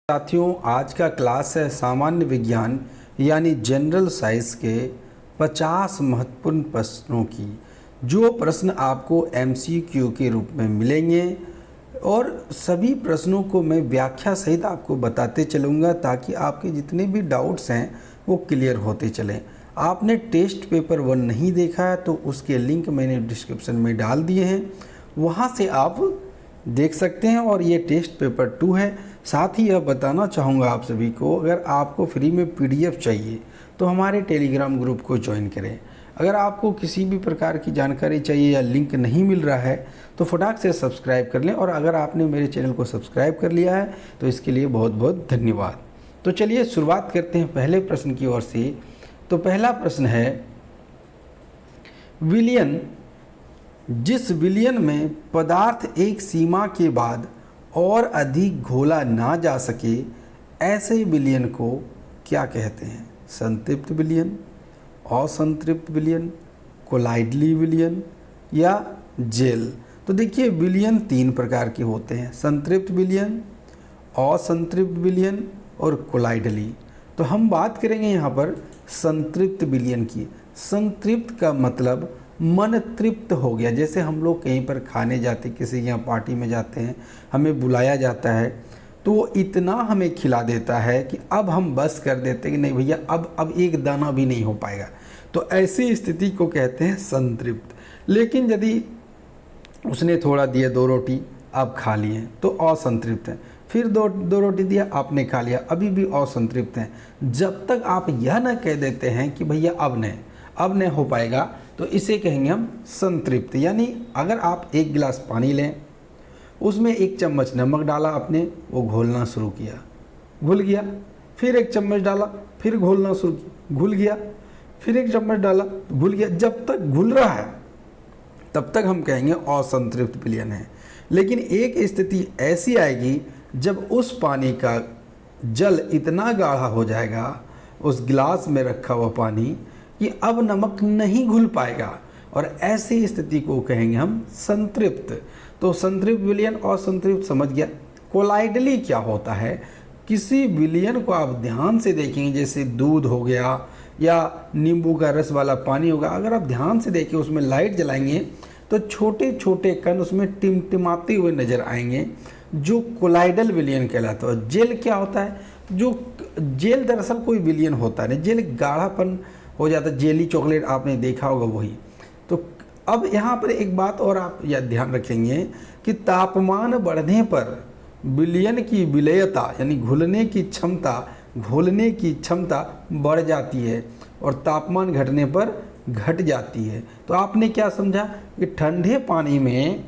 साथियों, आज का क्लास है सामान्य विज्ञान यानी जनरल साइंस के 50 महत्वपूर्ण प्रश्नों की। जो प्रश्न आपको एमसीक्यू के रूप में मिलेंगे और सभी प्रश्नों को मैं व्याख्या सहित आपको बताते चलूँगा ताकि आपके जितने भी डाउट्स हैं वो क्लियर होते चलें। आपने टेस्ट पेपर 1 नहीं देखा है तो उसके लिंक मैंने डिस्क्रिप्शन में डाल दिए हैं, वहाँ से आप देख सकते हैं। और ये टेस्ट पेपर 2 है। साथ ही यह बताना चाहूँगा आप सभी को, अगर आपको फ्री में पीडीएफ चाहिए तो हमारे टेलीग्राम ग्रुप को ज्वाइन करें। अगर आपको किसी भी प्रकार की जानकारी चाहिए या लिंक नहीं मिल रहा है तो फटाक से सब्सक्राइब कर लें। और अगर आपने मेरे चैनल को सब्सक्राइब कर लिया है तो इसके लिए बहुत बहुत धन्यवाद। तो चलिए शुरुआत करते हैं पहले प्रश्न की ओर से। तो पहला प्रश्न है, विलयन, जिस विलयन में पदार्थ एक सीमा के बाद और अधिक घोला ना जा सके, ऐसे विलयन को क्या कहते हैं? संतृप्त विलयन, असंतृप्त विलयन, कोलाइडली विलयन या जेल। तो देखिए, विलयन 3 प्रकार के होते हैं, संतृप्त विलयन, असंतृप्त विलयन और कोलाइडली। तो हम बात करेंगे यहाँ पर संतृप्त विलयन की। संतृप्त का मतलब मन तृप्त हो गया। जैसे हम लोग कहीं पर खाने जाते, किसी यहाँ पार्टी में जाते हैं, हमें बुलाया जाता है तो वो इतना हमें खिला देता है कि अब हम बस कर देते हैं कि नहीं भैया, अब एक दाना भी नहीं हो पाएगा। तो ऐसी स्थिति को कहते हैं संतृप्त। लेकिन यदि उसने थोड़ा दिया, 2 रोटी आप खा लिए तो असंतृप्त है। फिर दो रोटी दिया, आपने खा लिया, अभी भी असंतृप्त हैं। जब तक आप यह न कह देते हैं कि भैया अब नहीं हो पाएगा, तो इसे कहेंगे हम संतृप्त। यानी अगर आप 1 गिलास पानी लें, उसमें 1 चम्मच नमक डाला आपने, वो घोलना शुरू किया, घुल गया। फिर 1 चम्मच डाला, फिर घोलना शुरू किया, घुल गया। फिर 1 चम्मच डाला, घुल गया। जब तक घुल रहा है तब तक हम कहेंगे असंतृप्त विलयन है। लेकिन एक स्थिति ऐसी आएगी जब उस पानी का जल इतना गाढ़ा हो जाएगा, उस गिलास में रखा हुआ पानी, कि अब नमक नहीं घुल पाएगा, और ऐसी स्थिति को कहेंगे हम संतृप्त। तो संतृप्त विलयन और संतृप्त समझ गया। कोलाइडली क्या होता है? किसी विलयन को आप ध्यान से देखेंगे, जैसे दूध हो गया या नींबू का रस वाला पानी होगा, अगर आप ध्यान से देखें, उसमें लाइट जलाएंगे तो छोटे छोटे कण उसमें टिमटिमाते हुए नजर आएंगे, जो कोलाइडल विलयन कहलाता है। जेल क्या होता है? जो जेल दरअसल कोई विलयन होता है, जेल गाढ़ापन हो जाता है, जेली चॉकलेट आपने देखा होगा वही। तो अब यहाँ पर एक बात और आप यह ध्यान रखेंगे कि तापमान बढ़ने पर विलयन की विलयता यानी घुलने की क्षमता बढ़ जाती है और तापमान घटने पर घट जाती है। तो आपने क्या समझा कि ठंडे पानी में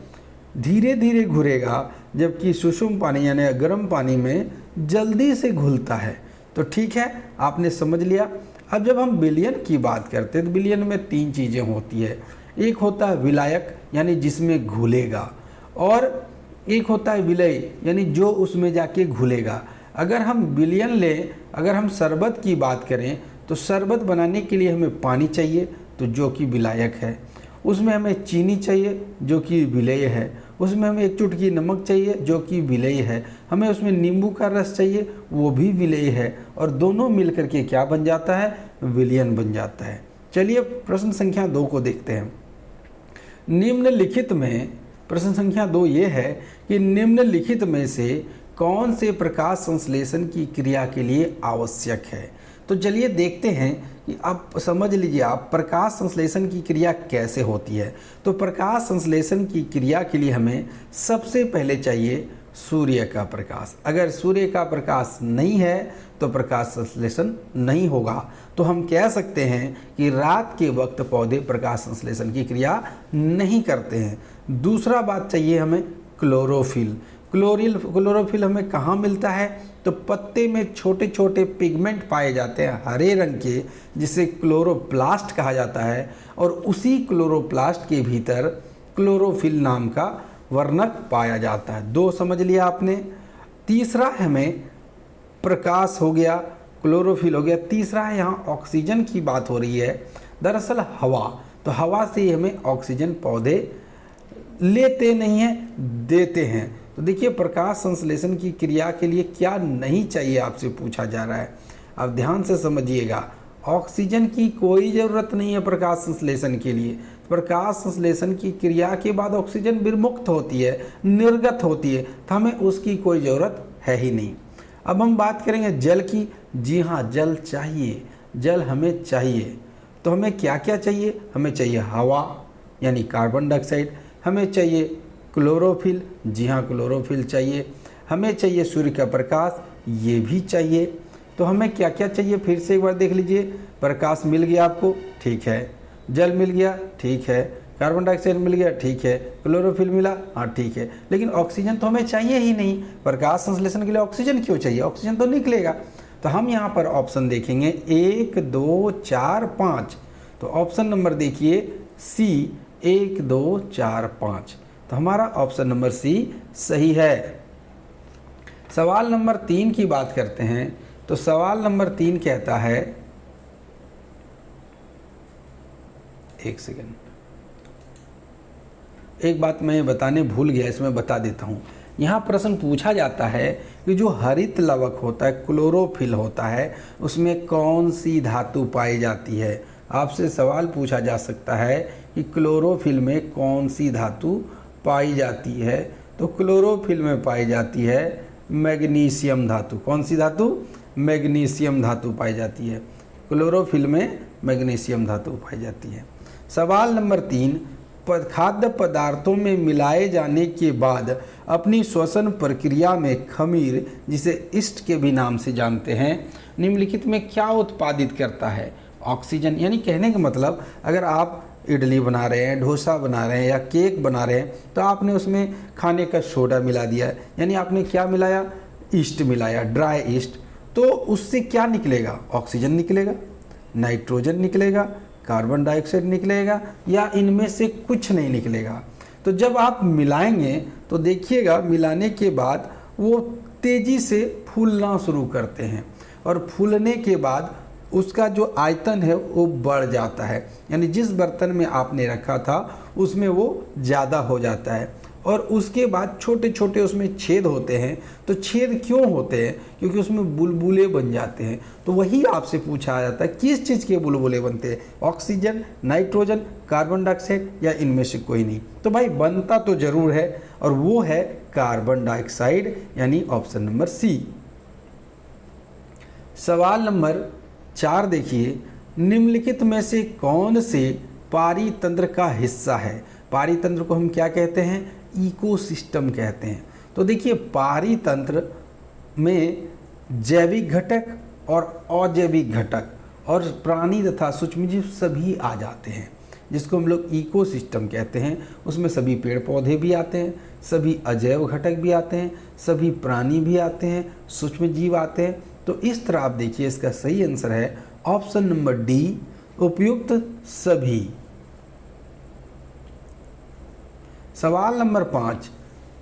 धीरे धीरे घुलेगा, जबकि सुषुम पानी यानी गर्म पानी में जल्दी से घुलता है। तो ठीक है, आपने समझ लिया। अब जब हम विलयन की बात करते हैं तो विलयन में 3 चीज़ें होती है। एक होता है विलायक यानी जिसमें घुलेगा, और एक होता है विलय यानी जो उसमें जाके घुलेगा। अगर हम विलयन लें, अगर हम शरबत की बात करें तो शरबत बनाने के लिए हमें पानी चाहिए, तो जो कि विलायक है। उसमें हमें चीनी चाहिए जो कि विलेय है। उसमें हमें 1 चुटकी नमक चाहिए जो कि विलेय है। हमें उसमें नींबू का रस चाहिए, वो भी विलेय है। और दोनों मिलकर के क्या बन जाता है? विलयन बन जाता है। चलिए प्रश्न संख्या 2 को देखते हैं। निम्नलिखित में प्रश्न संख्या 2 ये है कि निम्नलिखित में से कौन से प्रकाश संश्लेषण की क्रिया के लिए आवश्यक है? तो चलिए देखते हैं कि अब समझ लीजिए आप प्रकाश संश्लेषण की क्रिया कैसे होती है। तो प्रकाश संश्लेषण की क्रिया के लिए हमें सबसे पहले चाहिए सूर्य का प्रकाश। अगर सूर्य का प्रकाश नहीं है तो प्रकाश संश्लेषण नहीं होगा। तो हम कह सकते हैं कि रात के वक्त पौधे प्रकाश संश्लेषण की क्रिया नहीं करते हैं। दूसरा बात चाहिए हमें क्लोरोफिल। क्लोरोफिल हमें कहाँ मिलता है? तो पत्ते में छोटे छोटे पिगमेंट पाए जाते हैं हरे रंग के, जिसे क्लोरोप्लास्ट कहा जाता है। और उसी क्लोरोप्लास्ट के भीतर क्लोरोफिल नाम का वर्णक पाया जाता है। 2 समझ लिया आपने। तीसरा हमें प्रकाश हो गया, क्लोरोफिल हो गया। तीसरा है, यहाँ ऑक्सीजन की बात हो रही है, दरअसल हवा। तो हवा से हमें ऑक्सीजन पौधे लेते नहीं हैं, देते हैं। तो देखिए प्रकाश संश्लेषण की क्रिया के लिए क्या नहीं चाहिए आपसे पूछा जा रहा है। अब ध्यान से समझिएगा, ऑक्सीजन की कोई ज़रूरत नहीं है प्रकाश संश्लेषण के लिए। प्रकाश संश्लेषण की क्रिया के बाद ऑक्सीजन विमुक्त होती है, निर्गत होती है, तो हमें उसकी कोई ज़रूरत है ही नहीं। अब हम बात करेंगे जल की। जी हाँ, जल चाहिए, जल हमें चाहिए। तो हमें क्या क्या चाहिए? हमें चाहिए हवा यानी कार्बन डाइऑक्साइड, हमें चाहिए क्लोरोफिल, जी हाँ क्लोरोफिल चाहिए, हमें चाहिए सूर्य का प्रकाश, ये भी चाहिए। तो हमें क्या क्या चाहिए फिर से एक बार देख लीजिए। प्रकाश मिल गया आपको, ठीक है, जल मिल गया, ठीक है, कार्बन डाइऑक्साइड मिल गया, ठीक है, क्लोरोफिल मिला, हाँ ठीक है, लेकिन ऑक्सीजन तो हमें चाहिए ही नहीं। प्रकाश संश्लेषण के लिए ऑक्सीजन क्यों चाहिए? ऑक्सीजन तो निकलेगा। तो हम यहाँ पर ऑप्शन देखेंगे 1 2 4 5। तो ऑप्शन नंबर देखिए सी 1 2 4 5। तो हमारा ऑप्शन नंबर सी सही है। सवाल नंबर 3 की बात करते हैं। तो सवाल नंबर 3 कहता है, एक सेकेंड, एक बात मैं बताने भूल गया, इसमें बता देता हूँ। यहाँ प्रश्न पूछा जाता है कि जो हरित लवक होता है, क्लोरोफिल होता है, उसमें कौन सी धातु पाई जाती है। आपसे सवाल पूछा जा सकता है कि क्लोरोफिल में कौन सी धातु पाई जाती है। तो क्लोरोफिल में पाई जाती है मैग्नीशियम धातु। कौन सी धातु? मैग्नीशियम धातु पाई जाती है। क्लोरोफिल में मैग्नीशियम धातु पाई जाती है। सवाल नंबर 3, खाद्य पदार्थों में मिलाए जाने के बाद अपनी श्वसन प्रक्रिया में खमीर, जिसे ईस्ट के भी नाम से जानते हैं, निम्नलिखित में क्या उत्पादित करता है? ऑक्सीजन। यानी कहने का मतलब, अगर आप इडली बना रहे हैं, डोसा बना रहे हैं या केक बना रहे हैं, तो आपने उसमें खाने का सोडा मिला दिया है, यानी आपने क्या मिलाया? ईस्ट मिलाया, ड्राई ईस्ट। तो उससे क्या निकलेगा? ऑक्सीजन निकलेगा, नाइट्रोजन निकलेगा, कार्बन डाइऑक्साइड निकलेगा, या इनमें से कुछ नहीं निकलेगा। तो जब आप मिलाएंगे तो देखिएगा, मिलाने के बाद वो तेज़ी से फूलना शुरू करते हैं, और फूलने के बाद उसका जो आयतन है वो बढ़ जाता है, यानी जिस बर्तन में आपने रखा था उसमें वो ज़्यादा हो जाता है, और उसके बाद छोटे छोटे उसमें छेद होते हैं। तो छेद क्यों होते हैं? क्योंकि उसमें बुलबुले बन जाते हैं। तो वही आपसे पूछा जाता है, किस चीज़ के बुलबुले बनते हैं? ऑक्सीजन, नाइट्रोजन, कार्बन डाइऑक्साइड, या इनमें से कोई नहीं? तो भाई बनता तो जरूर है, और वो है कार्बन डाइऑक्साइड, यानी ऑप्शन नंबर सी। सवाल नंबर 4 देखिए, निम्नलिखित में से कौन से पारितंत्र का हिस्सा है? पारितंत्र को हम क्या कहते हैं? इकोसिस्टम कहते हैं। तो देखिए, पारितंत्र में जैविक घटक और अजैविक घटक और प्राणी तथा सूक्ष्मजीव सभी आ जाते हैं, जिसको हम लोग इकोसिस्टम कहते हैं। उसमें सभी पेड़ पौधे भी आते हैं, सभी अजैव घटक भी आते हैं, सभी प्राणी भी आते हैं, सूक्ष्मजीव आते हैं। तो इस तरह आप देखिए, इसका सही आंसर है ऑप्शन नंबर डी, उपयुक्त सभी। सवाल नंबर 5,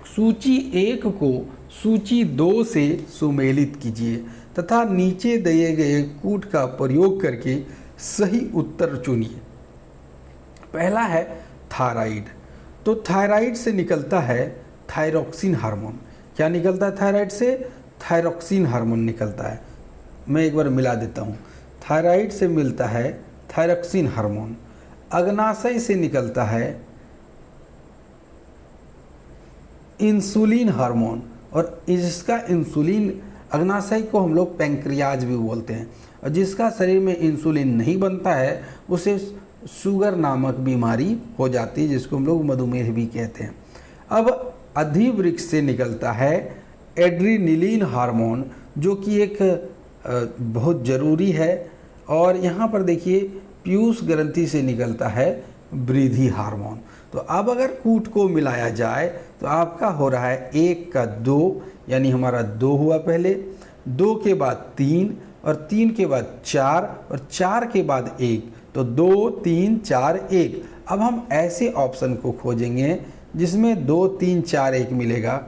सूची 1 को सूची 2 से सुमेलित कीजिए तथा नीचे दिए गए कूट का प्रयोग करके सही उत्तर चुनिए। पहला है थायराइड। तो थायराइड से निकलता है थायरोक्सिन हार्मोन। क्या निकलता है थायराइड से? थायरोक्सिन हार्मोन निकलता है। मैं एक बार मिला देता हूँ। थायराइड से मिलता है थायरोक्सिन हार्मोन। अग्नाशय से निकलता है इंसुलिन हार्मोन, और जिसका इंसुलिन, अग्नाशय को हम लोग पैंक्रियाज भी बोलते हैं, और जिसका शरीर में इंसुलिन नहीं बनता है उसे शुगर नामक बीमारी हो जाती है, जिसको हम लोग मधुमेह भी कहते हैं। अब अधिवृक्ष से निकलता है एड्रीनलिन हार्मोन, जो कि एक बहुत ज़रूरी है। और यहाँ पर देखिए, पीयूष ग्रंथि से निकलता है वृद्धि हार्मोन। तो अब अगर कूट को मिलाया जाए तो आपका हो रहा है 1 का 2, यानी हमारा 2 हुआ पहले, 2 के बाद 3, और 3 के बाद 4, और 4 के बाद 1, तो 2 3 4 1। अब हम ऐसे ऑप्शन को खोजेंगे जिसमें 2 3 4 1 मिलेगा।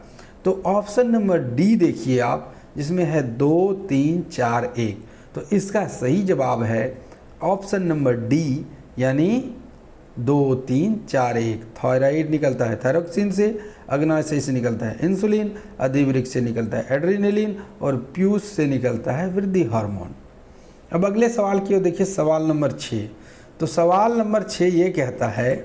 तो ऑप्शन नंबर डी देखिए आप, जिसमें है 2 3 4 1। तो इसका सही जवाब है ऑप्शन नंबर डी, यानी 2 3 4 1। थायराइड निकलता है थायरोक्सिन से, अग्नाशय से निकलता है इंसुलिन, अधिवृक्ष से निकलता है एड्रेनलिन और पीयूष से निकलता है वृद्धि हार्मोन। अब अगले सवाल की ओर देखिए, सवाल नंबर 6। तो सवाल नंबर 6 ये कहता है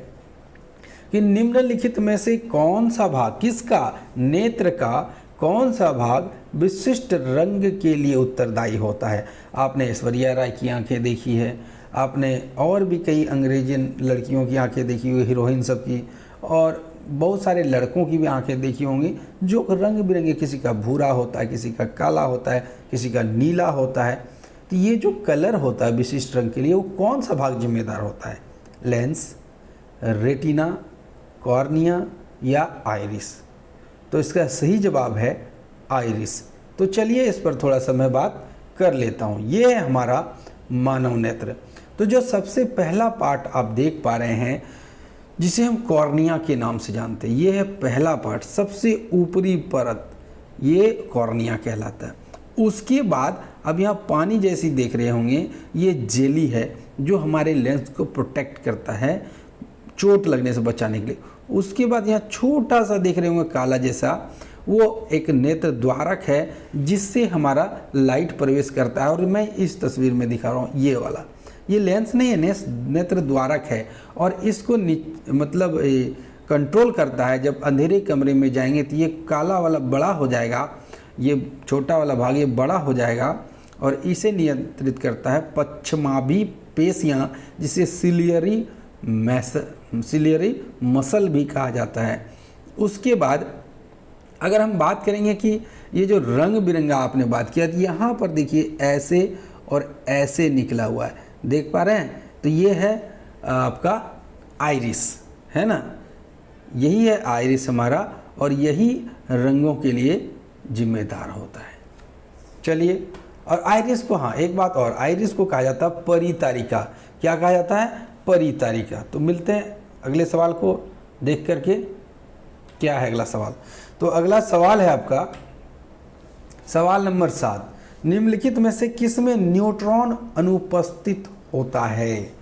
कि निम्नलिखित में से कौन सा भाग, किसका, नेत्र का कौन सा भाग विशिष्ट रंग के लिए उत्तरदायी होता है। आपने ऐश्वर्या राय की आंखें देखी है, आपने और भी कई अंग्रेजी लड़कियों की आंखें देखी हुई, हीरोइन सब की, और बहुत सारे लड़कों की भी आंखें देखी होंगी जो रंग बिरंगे, किसी का भूरा होता है, किसी का काला होता है, किसी का नीला होता है। तो ये जो कलर होता है विशिष्ट रंग के लिए, वो कौन सा भाग जिम्मेदार होता है? लेंस, रेटिना, कॉर्निया या आइरिस? तो इसका सही जवाब है आइरिस। तो चलिए इस पर थोड़ा सा मैं बात कर लेता हूँ। ये है हमारा मानव नेत्र। तो जो सबसे पहला पार्ट आप देख पा रहे हैं, जिसे हम कॉर्निया के नाम से जानते हैं, ये है पहला पार्ट, सबसे ऊपरी परत, ये कॉर्निया कहलाता है। उसके बाद अब यहाँ पानी जैसी देख रहे होंगे, ये जेली है जो हमारे लेंस को प्रोटेक्ट करता है चोट लगने से बचाने के लिए। उसके बाद यहाँ छोटा सा देख रहे होंगे काला जैसा, वो एक नेत्र द्वारक है जिससे हमारा लाइट प्रवेश करता है। और मैं इस तस्वीर में दिखा रहा हूँ, ये वाला, ये लेंस नहीं है, नेत्र द्वारक है। और इसको मतलब कंट्रोल करता है। जब अंधेरे कमरे में जाएंगे तो ये काला वाला बड़ा हो जाएगा, ये छोटा वाला भाग ये बड़ा हो जाएगा, और इसे नियंत्रित करता है पश्चिमाभी पेशियाँ, जिसे सिलियरी मसल भी कहा जाता है। उसके बाद अगर हम बात करेंगे कि ये जो रंग बिरंगा आपने बात किया, तो यहाँ पर देखिए ऐसे और ऐसे निकला हुआ है, देख पा रहे हैं? तो ये है आपका आइरिस, है ना? यही है आइरिस हमारा, और यही रंगों के लिए जिम्मेदार होता है। चलिए, और आइरिस को, हाँ एक बात और, आइरिस को कहा जाता है परितारिका। क्या कहा जाता है? परितारिका। तो मिलते हैं अगले सवाल को देख करके। क्या है अगला सवाल? तो अगला सवाल है आपका सवाल नंबर 7। निम्नलिखित में से किसमें न्यूट्रॉन अनुपस्थित होता है?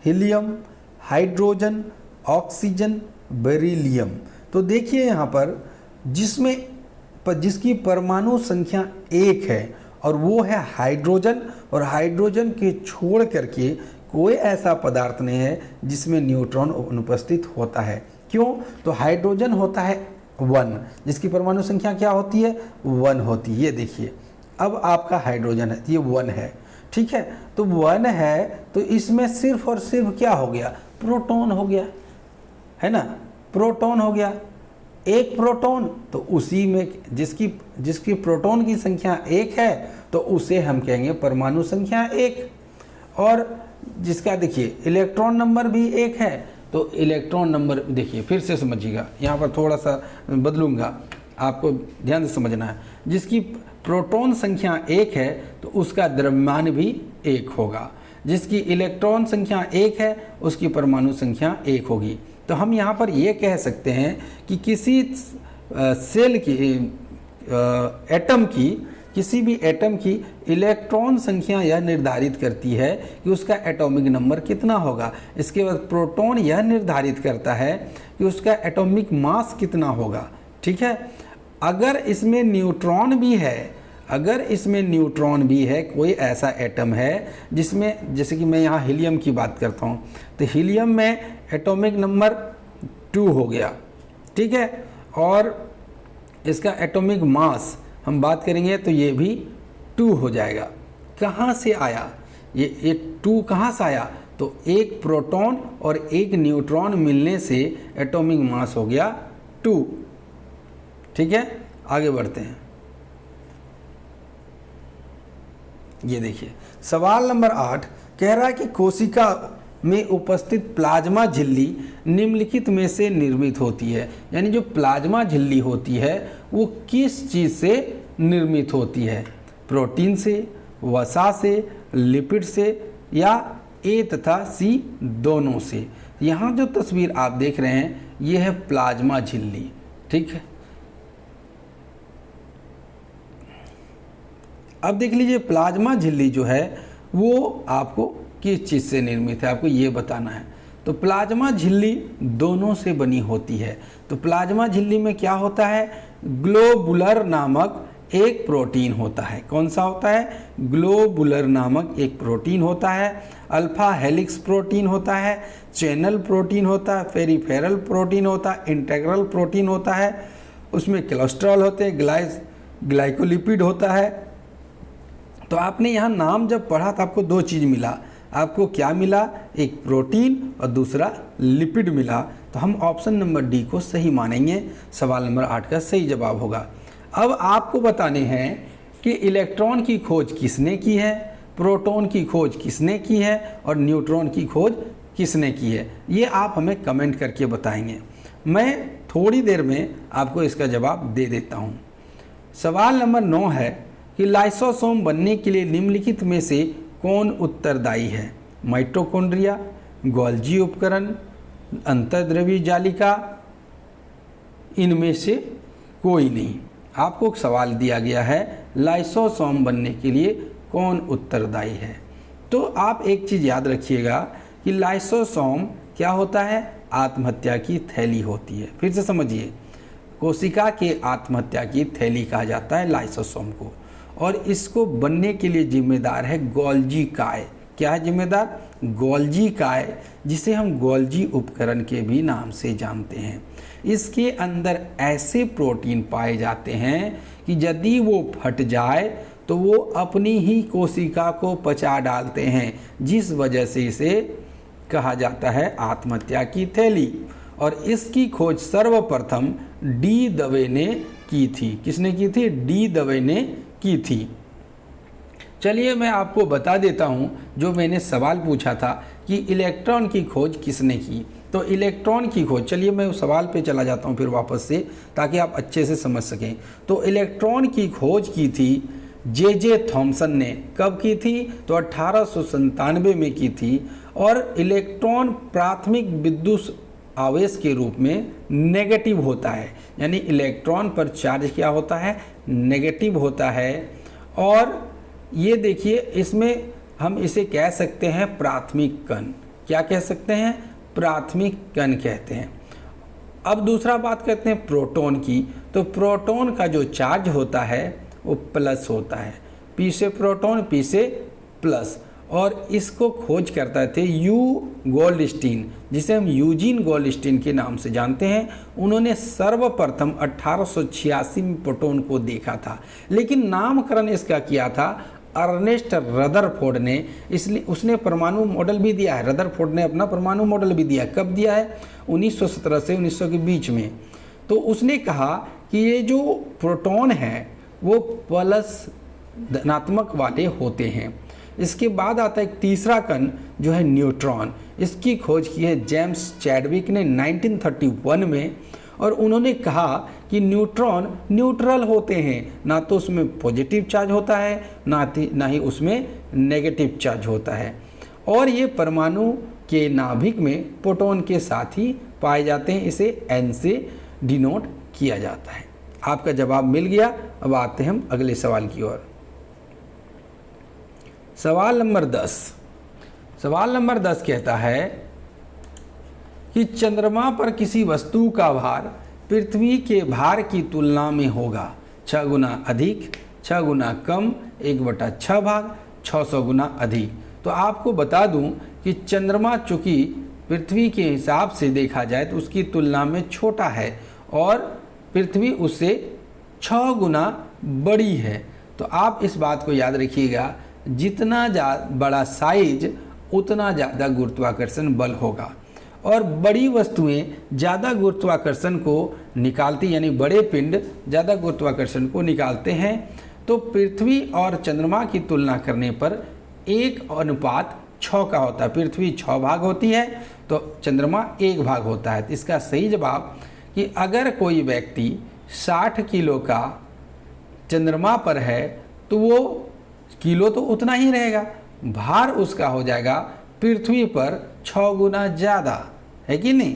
Helium, hydrogen, oxygen, beryllium. तो देखिए यहाँ पर जिसकी परमाणु संख्या 1 है और वो है हाइड्रोजन, और हाइड्रोजन के छोड़ करके कोई ऐसा पदार्थ नहीं है जिसमें न्यूट्रॉन अनुपस्थित होता है। क्यों? तो हाइड्रोजन होता है 1, जिसकी परमाणु संख्या क्या होती है? 1 होती है। ये देखिए, अब आपका हाइड्रोजन है, ये 1 है, ठीक है? तो 1 है, तो इसमें सिर्फ और सिर्फ क्या हो गया? प्रोटॉन हो गया, है ना? प्रोटॉन हो गया, एक प्रोटॉन। तो उसी में जिसकी प्रोटॉन की संख्या 1 है, तो उसे हम कहेंगे परमाणु संख्या 1। और जिसका देखिए इलेक्ट्रॉन नंबर भी 1 है, तो इलेक्ट्रॉन नंबर देखिए, फिर से समझिएगा, यहाँ पर थोड़ा सा बदलूंगा, आपको ध्यान से समझना है। जिसकी प्रोटॉन संख्या 1 है, तो उसका द्रव्यमान भी 1 होगा। जिसकी इलेक्ट्रॉन संख्या 1 है, उसकी परमाणु संख्या 1 होगी। तो हम यहाँ पर ये कह सकते हैं कि किसी सेल की, एटम की, किसी भी एटम की इलेक्ट्रॉन संख्या यह निर्धारित करती है कि उसका एटॉमिक नंबर कितना होगा। इसके बाद प्रोटॉन यह निर्धारित करता है कि उसका एटॉमिक मास कितना होगा, ठीक है? अगर इसमें न्यूट्रॉन भी है, कोई ऐसा एटम है जिसमें, जैसे कि मैं यहाँ हीलियम की बात करता हूँ, तो हीलियम में एटॉमिक नंबर 2 हो गया, ठीक है? और इसका एटॉमिक मास हम बात करेंगे तो ये भी 2 हो जाएगा। कहाँ से आया ये 2 कहाँ से आया? तो एक प्रोटॉन और एक न्यूट्रॉन मिलने से एटॉमिक मास हो गया 2, ठीक है? आगे बढ़ते हैं। ये देखिए सवाल नंबर 8 कह रहा है कि कोशिका में उपस्थित प्लाज्मा झिल्ली निम्नलिखित में से निर्मित होती है। यानी जो प्लाज्मा झिल्ली होती है वो किस चीज़ से निर्मित होती है? प्रोटीन से, वसा से, लिपिड से, या ए तथा सी दोनों से। यहाँ जो तस्वीर आप देख रहे हैं ये है प्लाज्मा झिल्ली, ठीक है? अब देख लीजिए प्लाज्मा झिल्ली जो है वो आपको किस चीज़ से निर्मित है, आपको ये बताना है। तो प्लाज्मा झिल्ली दोनों से बनी होती है। तो प्लाज्मा झिल्ली में क्या होता है, ग्लोबुलर नामक एक प्रोटीन होता है। कौन सा होता है, ग्लोबुलर नामक एक प्रोटीन होता है। अल्फा हेलिक्स प्रोटीन होता है, चैनल प्रोटीन होता है, पेरिफेरल प्रोटीन होता है, इंटेग्रल प्रोटीन होता है, उसमें कोलेस्ट्रॉल होते हैं, ग्लाइकोलिपिड होता है। तो आपने यहाँ नाम जब पढ़ा तो आपको दो चीज़ मिला। आपको क्या मिला, एक प्रोटीन और दूसरा लिपिड मिला। तो हम ऑप्शन नंबर डी को सही मानेंगे। सवाल नंबर 8 का सही जवाब होगा। अब आपको बताने हैं कि इलेक्ट्रॉन की खोज किसने की है, प्रोटॉन की खोज किसने की है और न्यूट्रॉन की खोज किसने की है। ये आप हमें कमेंट करके बताएंगे। मैं थोड़ी देर में आपको इसका जवाब दे देता हूँ। सवाल नंबर 9 है कि लाइसोसोम बनने के लिए निम्नलिखित में से कौन उत्तरदायी है। माइटोकॉन्ड्रिया, गोल्जी उपकरण, अंतर्द्रव्यी जालिका, इनमें से कोई नहीं। आपको सवाल दिया गया है लाइसोसोम बनने के लिए कौन उत्तरदायी है। तो आप एक चीज़ याद रखिएगा कि लाइसोसोम क्या होता है, आत्महत्या की थैली होती है। फिर से समझिए, कोशिका के आत्महत्या की थैली कहा जाता है लाइसोसोम को, और इसको बनने के लिए जिम्मेदार है गोल्जी काय। क्या है जिम्मेदार, गोल्जी काय, जिसे हम गोल्जी उपकरण के भी नाम से जानते हैं। इसके अंदर ऐसे प्रोटीन पाए जाते हैं कि यदि वो फट जाए तो वो अपनी ही कोशिका को पचा डालते हैं, जिस वजह से इसे कहा जाता है आत्महत्या की थैली। और इसकी खोज सर्वप्रथम डी दवे ने की थी। किसने की थी, डी दवे ने की थी। चलिए मैं आपको बता देता हूं, जो मैंने सवाल पूछा था कि इलेक्ट्रॉन की खोज किसने की। तो इलेक्ट्रॉन की खोज, चलिए मैं उस सवाल पे चला जाता हूं फिर वापस से, ताकि आप अच्छे से समझ सकें। तो इलेक्ट्रॉन की खोज की थी जे थॉमसन ने। कब की थी, तो 1897 में की थी। और इलेक्ट्रॉन प्राथमिक विद्युत आवेश के रूप में नेगेटिव होता है, यानी इलेक्ट्रॉन पर चार्ज क्या होता है, नेगेटिव होता है। और ये देखिए, इसमें हम इसे कह सकते हैं प्राथमिक कण। क्या कह सकते हैं, प्राथमिक कण कहते हैं। अब दूसरा बात करते हैं प्रोटॉन की। तो प्रोटॉन का जो चार्ज होता है वो प्लस होता है, पी से प्रोटॉन, पी से प्लस। और इसको खोज करता थे यू गोल्डस्टीन, जिसे हम यूजीन गोल्डस्टीन के नाम से जानते हैं। उन्होंने सर्वप्रथम 1886 में प्रोटॉन को देखा था, लेकिन नामकरण इसका किया था अर्नेस्ट रदरफोर्ड ने। इसलिए उसने परमाणु मॉडल भी दिया है, रदरफोर्ड ने अपना परमाणु मॉडल भी दिया। कब दिया है, 1917 से 1900 के बीच में। तो उसने कहा कि ये जो प्रोटॉन है वो प्लस धनात्मक वाले होते हैं। इसके बाद आता है एक तीसरा कण जो है न्यूट्रॉन। इसकी खोज की है जेम्स चैडविक ने 1931 में। और उन्होंने कहा कि न्यूट्रॉन न्यूट्रल होते हैं, ना तो उसमें पॉजिटिव चार्ज होता है ना ही उसमें नेगेटिव चार्ज होता है। और ये परमाणु के नाभिक में प्रोटॉन के साथ ही पाए जाते हैं। इसे N से डिनोट किया जाता है। आपका जवाब मिल गया। अब आते हैं हम अगले सवाल की ओर। सवाल नंबर 10। सवाल नंबर 10 कहता है कि चंद्रमा पर किसी वस्तु का भार पृथ्वी के भार की तुलना में होगा 6 गुना अधिक, 6 गुना कम, 1/6 भाग, 600 गुना अधिक। तो आपको बता दूं कि चंद्रमा चूंकि पृथ्वी के हिसाब से देखा जाए तो उसकी तुलना में छोटा है और पृथ्वी उससे 6 गुना बड़ी है। तो आप इस बात को याद रखिएगा, जितना बड़ा साइज उतना ज़्यादा गुरुत्वाकर्षण बल होगा। और बड़ी वस्तुएं ज़्यादा गुरुत्वाकर्षण को निकालती, यानी बड़े पिंड ज़्यादा गुरुत्वाकर्षण को निकालते हैं। तो पृथ्वी और चंद्रमा की तुलना करने पर 1:6 का होता है। पृथ्वी 6 भाग होती है तो चंद्रमा 1 भाग होता है। तो इसका सही जवाब कि अगर कोई व्यक्ति 60 किलो का चंद्रमा पर है तो वो किलो तो उतना ही रहेगा, भार उसका हो जाएगा पृथ्वी पर 6 गुना ज़्यादा, है कि नहीं।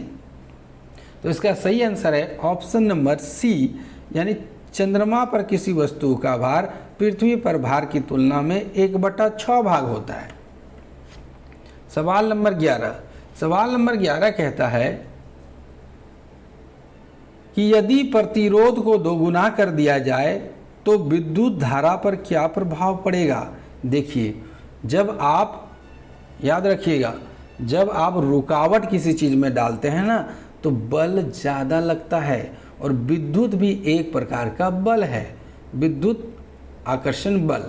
तो इसका सही आंसर है ऑप्शन नंबर सी, यानी चंद्रमा पर किसी वस्तु का भार पृथ्वी पर भार की तुलना में 1/6 भाग होता है। सवाल नंबर 11। सवाल नंबर 11 कहता है कि यदि प्रतिरोध को दोगुना कर दिया जाए तो विद्युत धारा पर क्या प्रभाव पड़ेगा। देखिए, जब आप याद रखिएगा, जब आप रुकावट किसी चीज़ में डालते हैं ना तो बल ज़्यादा लगता है, और विद्युत भी एक प्रकार का बल है, विद्युत आकर्षण बल।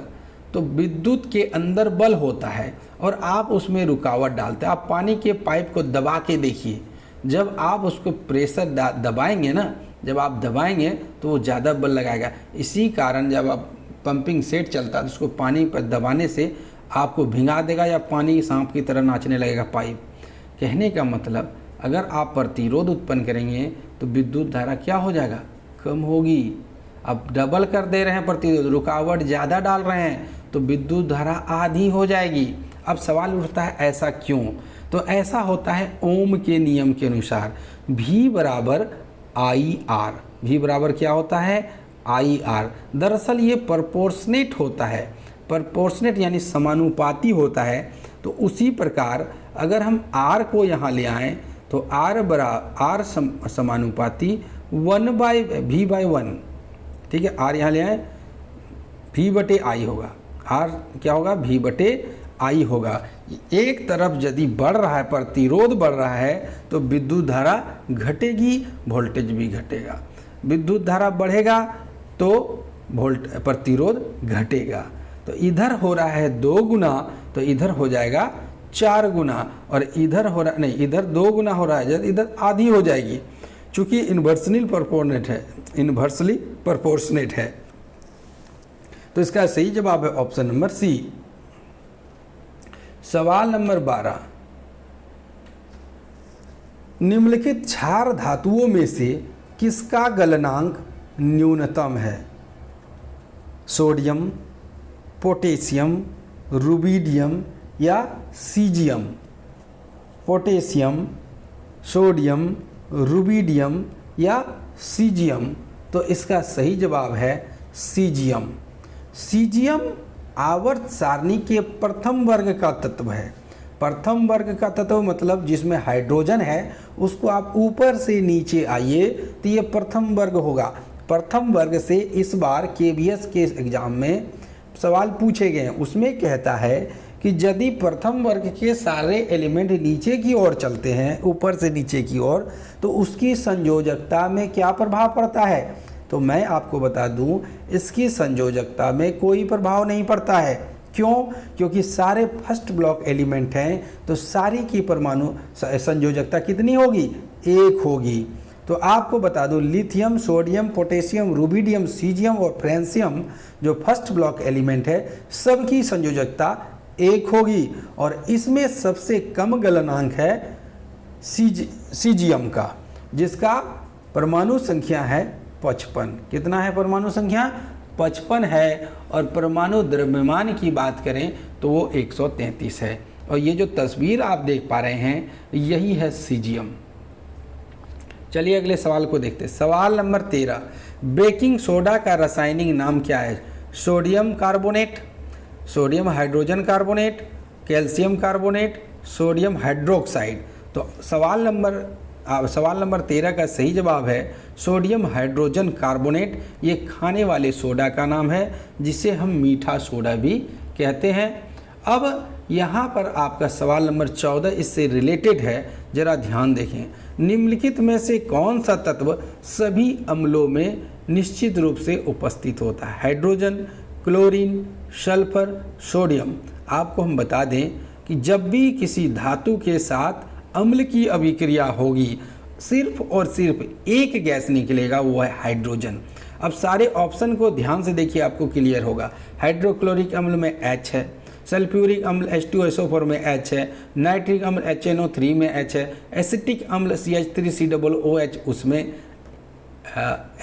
तो विद्युत के अंदर बल होता है और आप उसमें रुकावट डालते हैं। आप पानी के पाइप को दबा के देखिए, जब आप उसको प्रेशर दबाएंगे ना, जब आप दबाएंगे तो वो ज़्यादा बल लगाएगा। इसी कारण जब आप पंपिंग सेट चलता है तो उसको पानी पर दबाने से आपको भिंगा देगा या पानी सांप की तरह नाचने लगेगा पाइप। कहने का मतलब, अगर आप प्रतिरोध उत्पन्न करेंगे तो विद्युत धारा क्या हो जाएगा, कम होगी। अब डबल कर दे रहे हैं प्रतिरोध, रुकावट ज़्यादा डाल रहे हैं तो विद्युत धारा आधी हो जाएगी। अब सवाल उठता है ऐसा क्यों। तो ऐसा होता है ओम के नियम के अनुसार, V बराबर आई आर। V बराबर क्या होता है, आई आर। दरअसल ये प्रोपोर्शनेट होता है, प्रोपोर्शनेट यानी समानुपाती होता है। तो उसी प्रकार अगर हम R को यहाँ ले आएँ तो R समानुपाती 1/V/1, ठीक है। R यहाँ ले आए, V/I होगा, R क्या होगा, V/I होगा। एक तरफ यदि बढ़ रहा है, प्रतिरोध बढ़ रहा है तो विद्युत धारा घटेगी, वोल्टेज भी घटेगा। विद्युत धारा बढ़ेगा तो प्रतिरोध घटेगा। तो इधर हो रहा है 2 गुना तो इधर हो जाएगा 4 गुना, और इधर हो रहा नहीं, इधर 2 गुना हो रहा है, इधर आधी हो जाएगी, चूँकि इन्वर्सली प्रोपोर्शनेट है। तो इसका सही जवाब है ऑप्शन नंबर सी। सवाल नंबर 12, निम्नलिखित क्षार धातुओं में से किसका गलनांक न्यूनतम है। सोडियम, पोटेशियम, रुबिडियम या सीजियम। पोटेशियम, सोडियम, रुबिडियम या सीजियम। तो इसका सही जवाब है सीजियम। सीजियम आवर्त सारणी के प्रथम वर्ग का तत्व है। प्रथम वर्ग का तत्व मतलब जिसमें हाइड्रोजन है, उसको आप ऊपर से नीचे आइए तो ये प्रथम वर्ग होगा। प्रथम वर्ग से इस बार KVS के एग्जाम में सवाल पूछे गए हैं। उसमें कहता है कि यदि प्रथम वर्ग के सारे एलिमेंट नीचे की ओर चलते हैं, ऊपर से नीचे की ओर, तो उसकी संयोजकता में क्या प्रभाव पड़ता है। तो मैं आपको बता दूं, इसकी संयोजकता में कोई प्रभाव नहीं पड़ता है। क्यों? क्योंकि सारे फर्स्ट ब्लॉक एलिमेंट हैं, तो सारी की परमाणु संयोजकता कितनी होगी, 1 होगी। तो आपको बता दूं, lithium, sodium, potassium, rubidium, caesium और फ्रांसियम जो फर्स्ट ब्लॉक एलिमेंट है, सबकी संयोजकता 1 होगी, और इसमें सबसे कम गलनांक है सीजियम का, जिसका परमाणु संख्या है 55। कितना है परमाणु संख्या, 55 है। और परमाणु द्रव्यमान की बात करें तो वो 133 है। और ये जो तस्वीर आप देख पा रहे हैं, यही है सीजियम। चलिए अगले सवाल को देखते हैं। सवाल नंबर 13, बेकिंग सोडा का रासायनिक नाम क्या है। Sodium carbonate, sodium hydrogen carbonate, calcium carbonate, sodium hydroxide. तो सवाल नंबर 13 का सही जवाब है सोडियम हाइड्रोजन कार्बोनेट। ये खाने वाले सोडा का नाम है, जिसे हम मीठा सोडा भी कहते हैं। अब यहाँ पर आपका सवाल नंबर 14 इससे रिलेटेड है, जरा ध्यान देखें। निम्नलिखित में से कौन सा तत्व सभी अम्लों में निश्चित रूप से उपस्थित होता है। Hydrogen, chlorine, sulphur, sodium. आपको हम बता दें कि जब भी किसी धातु के साथ अम्ल की अभिक्रिया होगी, सिर्फ और सिर्फ एक गैस निकलेगा, वो है हाइड्रोजन। अब सारे ऑप्शन को ध्यान से देखिए, आपको क्लियर होगा। हाइड्रोक्लोरिक अम्ल में H है, सल्फ्यूरिक अम्ल H2SO4 में H है, नाइट्रिक अम्ल HNO3 में H है, एसिटिक अम्ल CH3COOH उसमें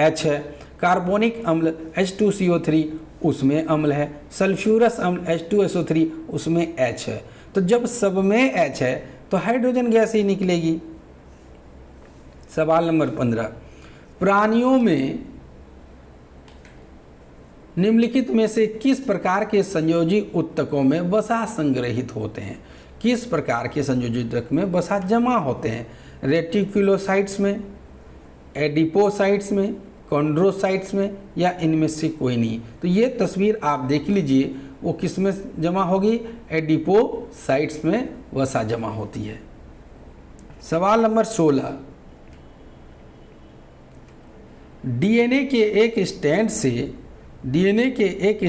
H है, कार्बोनिक अम्ल H2CO3 उसमें अम्ल है, सल्फ्यूरस अम्ल H2SO3 उसमें H है। तो जब सब में H है तो हाइड्रोजन गैस ही निकलेगी। सवाल नंबर 15, प्राणियों में निम्नलिखित में से किस प्रकार के संयोजी उत्तकों में वसा संग्रहित होते हैं। किस प्रकार के संयोजक में वसा जमा होते हैं? रेटिकुलोसाइट्स में, एडिपोसाइट्स में, कॉन्ड्रोसाइट्स में, या इनमें से कोई नहीं? तो ये तस्वीर आप देख लीजिए, वो किस में जमा होगी? एडिपोसाइट्स में वसा जमा होती है। सवाल नंबर 16, डीएनए के एक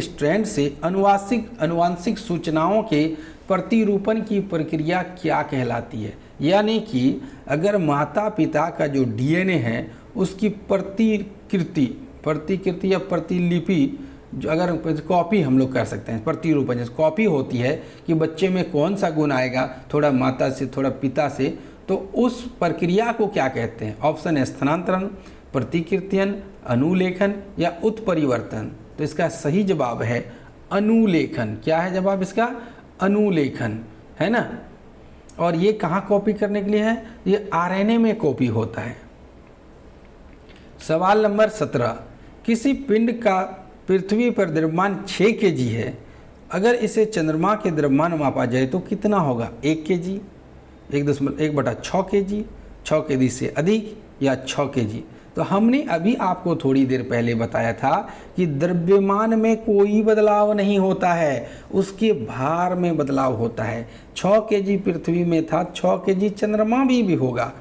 स्ट्रैंड से अनुवांशिक सूचनाओं के प्रतिरूपण की प्रक्रिया क्या कहलाती है? यानी कि अगर माता पिता का जो डीएनए है उसकी प्रतिकृति या प्रतिलिपि, जो अगर कॉपी हम लोग कर सकते हैं, प्रतिरूपण जैसे कॉपी होती है कि बच्चे में कौन सा गुण आएगा, थोड़ा माता से थोड़ा पिता से, तो उस प्रक्रिया को क्या कहते हैं? ऑप्शन है स्थानांतरण, प्रतिकृतियन, अनुलेखन या उत्परिवर्तन। तो इसका सही जवाब है अनुलेखन। क्या है जवाब इसका? अनुलेखन, है ना। और ये कहाँ कॉपी करने के लिए है? ये आरएनए में कॉपी होता है। सवाल नंबर 17, किसी पिंड का पृथ्वी पर द्रव्यमान 6 kg है, अगर इसे चंद्रमा के द्रव्यमान मापा जाए तो कितना होगा? 1 kg, 1/6 kg, 6 kg से अधिक या 6 kg? तो हमने अभी आपको थोड़ी देर पहले बताया था कि द्रव्यमान में कोई बदलाव नहीं होता है, उसके भार में बदलाव होता है। 6 kg पृथ्वी में था, 6 kg चंद्रमा भी होगा,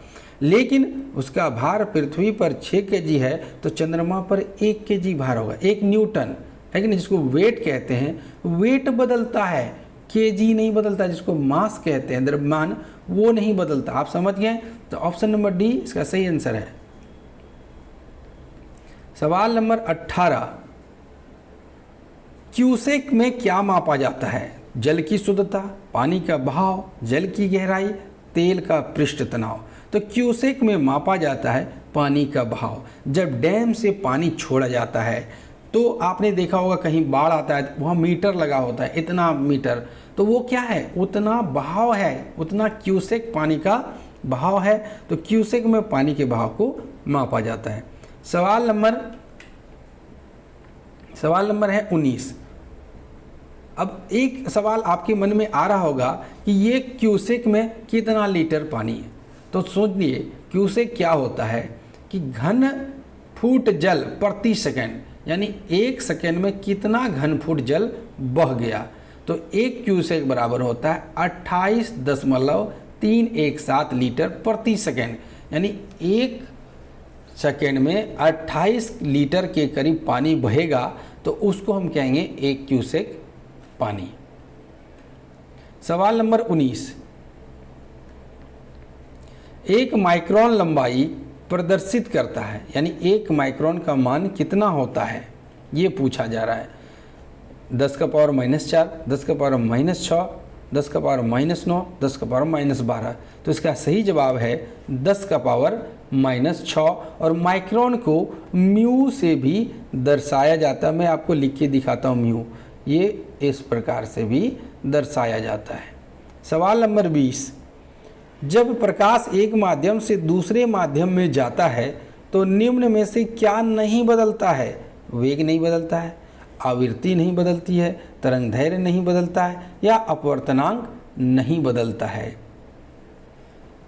लेकिन उसका भार पृथ्वी पर 6 kg है तो चंद्रमा पर 1 kg भार होगा, 1 न्यूटन है कि नहीं, जिसको वेट कहते हैं। वेट बदलता है, केजी नहीं बदलता, जिसको मास कहते हैं, द्रव्यमान, वो नहीं बदलता। आप समझ गए? तो ऑप्शन नंबर डी इसका सही आंसर है। सवाल नंबर 18, क्यूसेक में क्या मापा जाता है? जल की शुद्धता, पानी का बहाव, जल की गहराई, तेल का पृष्ठ तनाव। तो क्यूसेक में मापा जाता है पानी का बहाव। जब डैम से पानी छोड़ा जाता है तो आपने देखा होगा कहीं बाढ़ आता है, वहाँ मीटर लगा होता है, इतना मीटर, तो वो क्या है? उतना बहाव है, उतना क्यूसेक पानी का बहाव है। तो क्यूसेक में पानी के बहाव को मापा जाता है। सवाल नंबर है 19। अब एक सवाल आपके मन में आ रहा होगा कि ये क्यूसेक में कितना लीटर पानी है? तो सोच लिए क्यूसेक क्या होता है कि घन फुट जल प्रति सेकंड, यानी 1 सेकंड में कितना घन फुट जल बह गया। तो 1 क्यूसेक बराबर होता है 28.317 लीटर प्रति सेकंड, यानी 1 सेकेंड में 28 लीटर के करीब पानी बहेगा, तो उसको हम कहेंगे 1 क्यूसेक पानी। सवाल नंबर 19, 1 माइक्रोन लंबाई प्रदर्शित करता है, यानी 1 माइक्रोन का मान कितना होता है, ये पूछा जा रहा है। 10 का पावर -4, 10 का पावर -6, 10 का पावर -9, 10 का पावर -12। तो इसका सही जवाब है 10 का पावर -6। और माइक्रोन को म्यू से भी दर्शाया जाता है। मैं आपको लिख के दिखाता हूँ म्यू, ये इस प्रकार से भी दर्शाया जाता है। सवाल नंबर 20, जब प्रकाश एक माध्यम से दूसरे माध्यम में जाता है तो निम्न में से क्या नहीं बदलता है? वेग नहीं बदलता है, आवृत्ति नहीं बदलती है, तरंगदैर्घ्य नहीं बदलता है, या अपवर्तनांक नहीं बदलता है।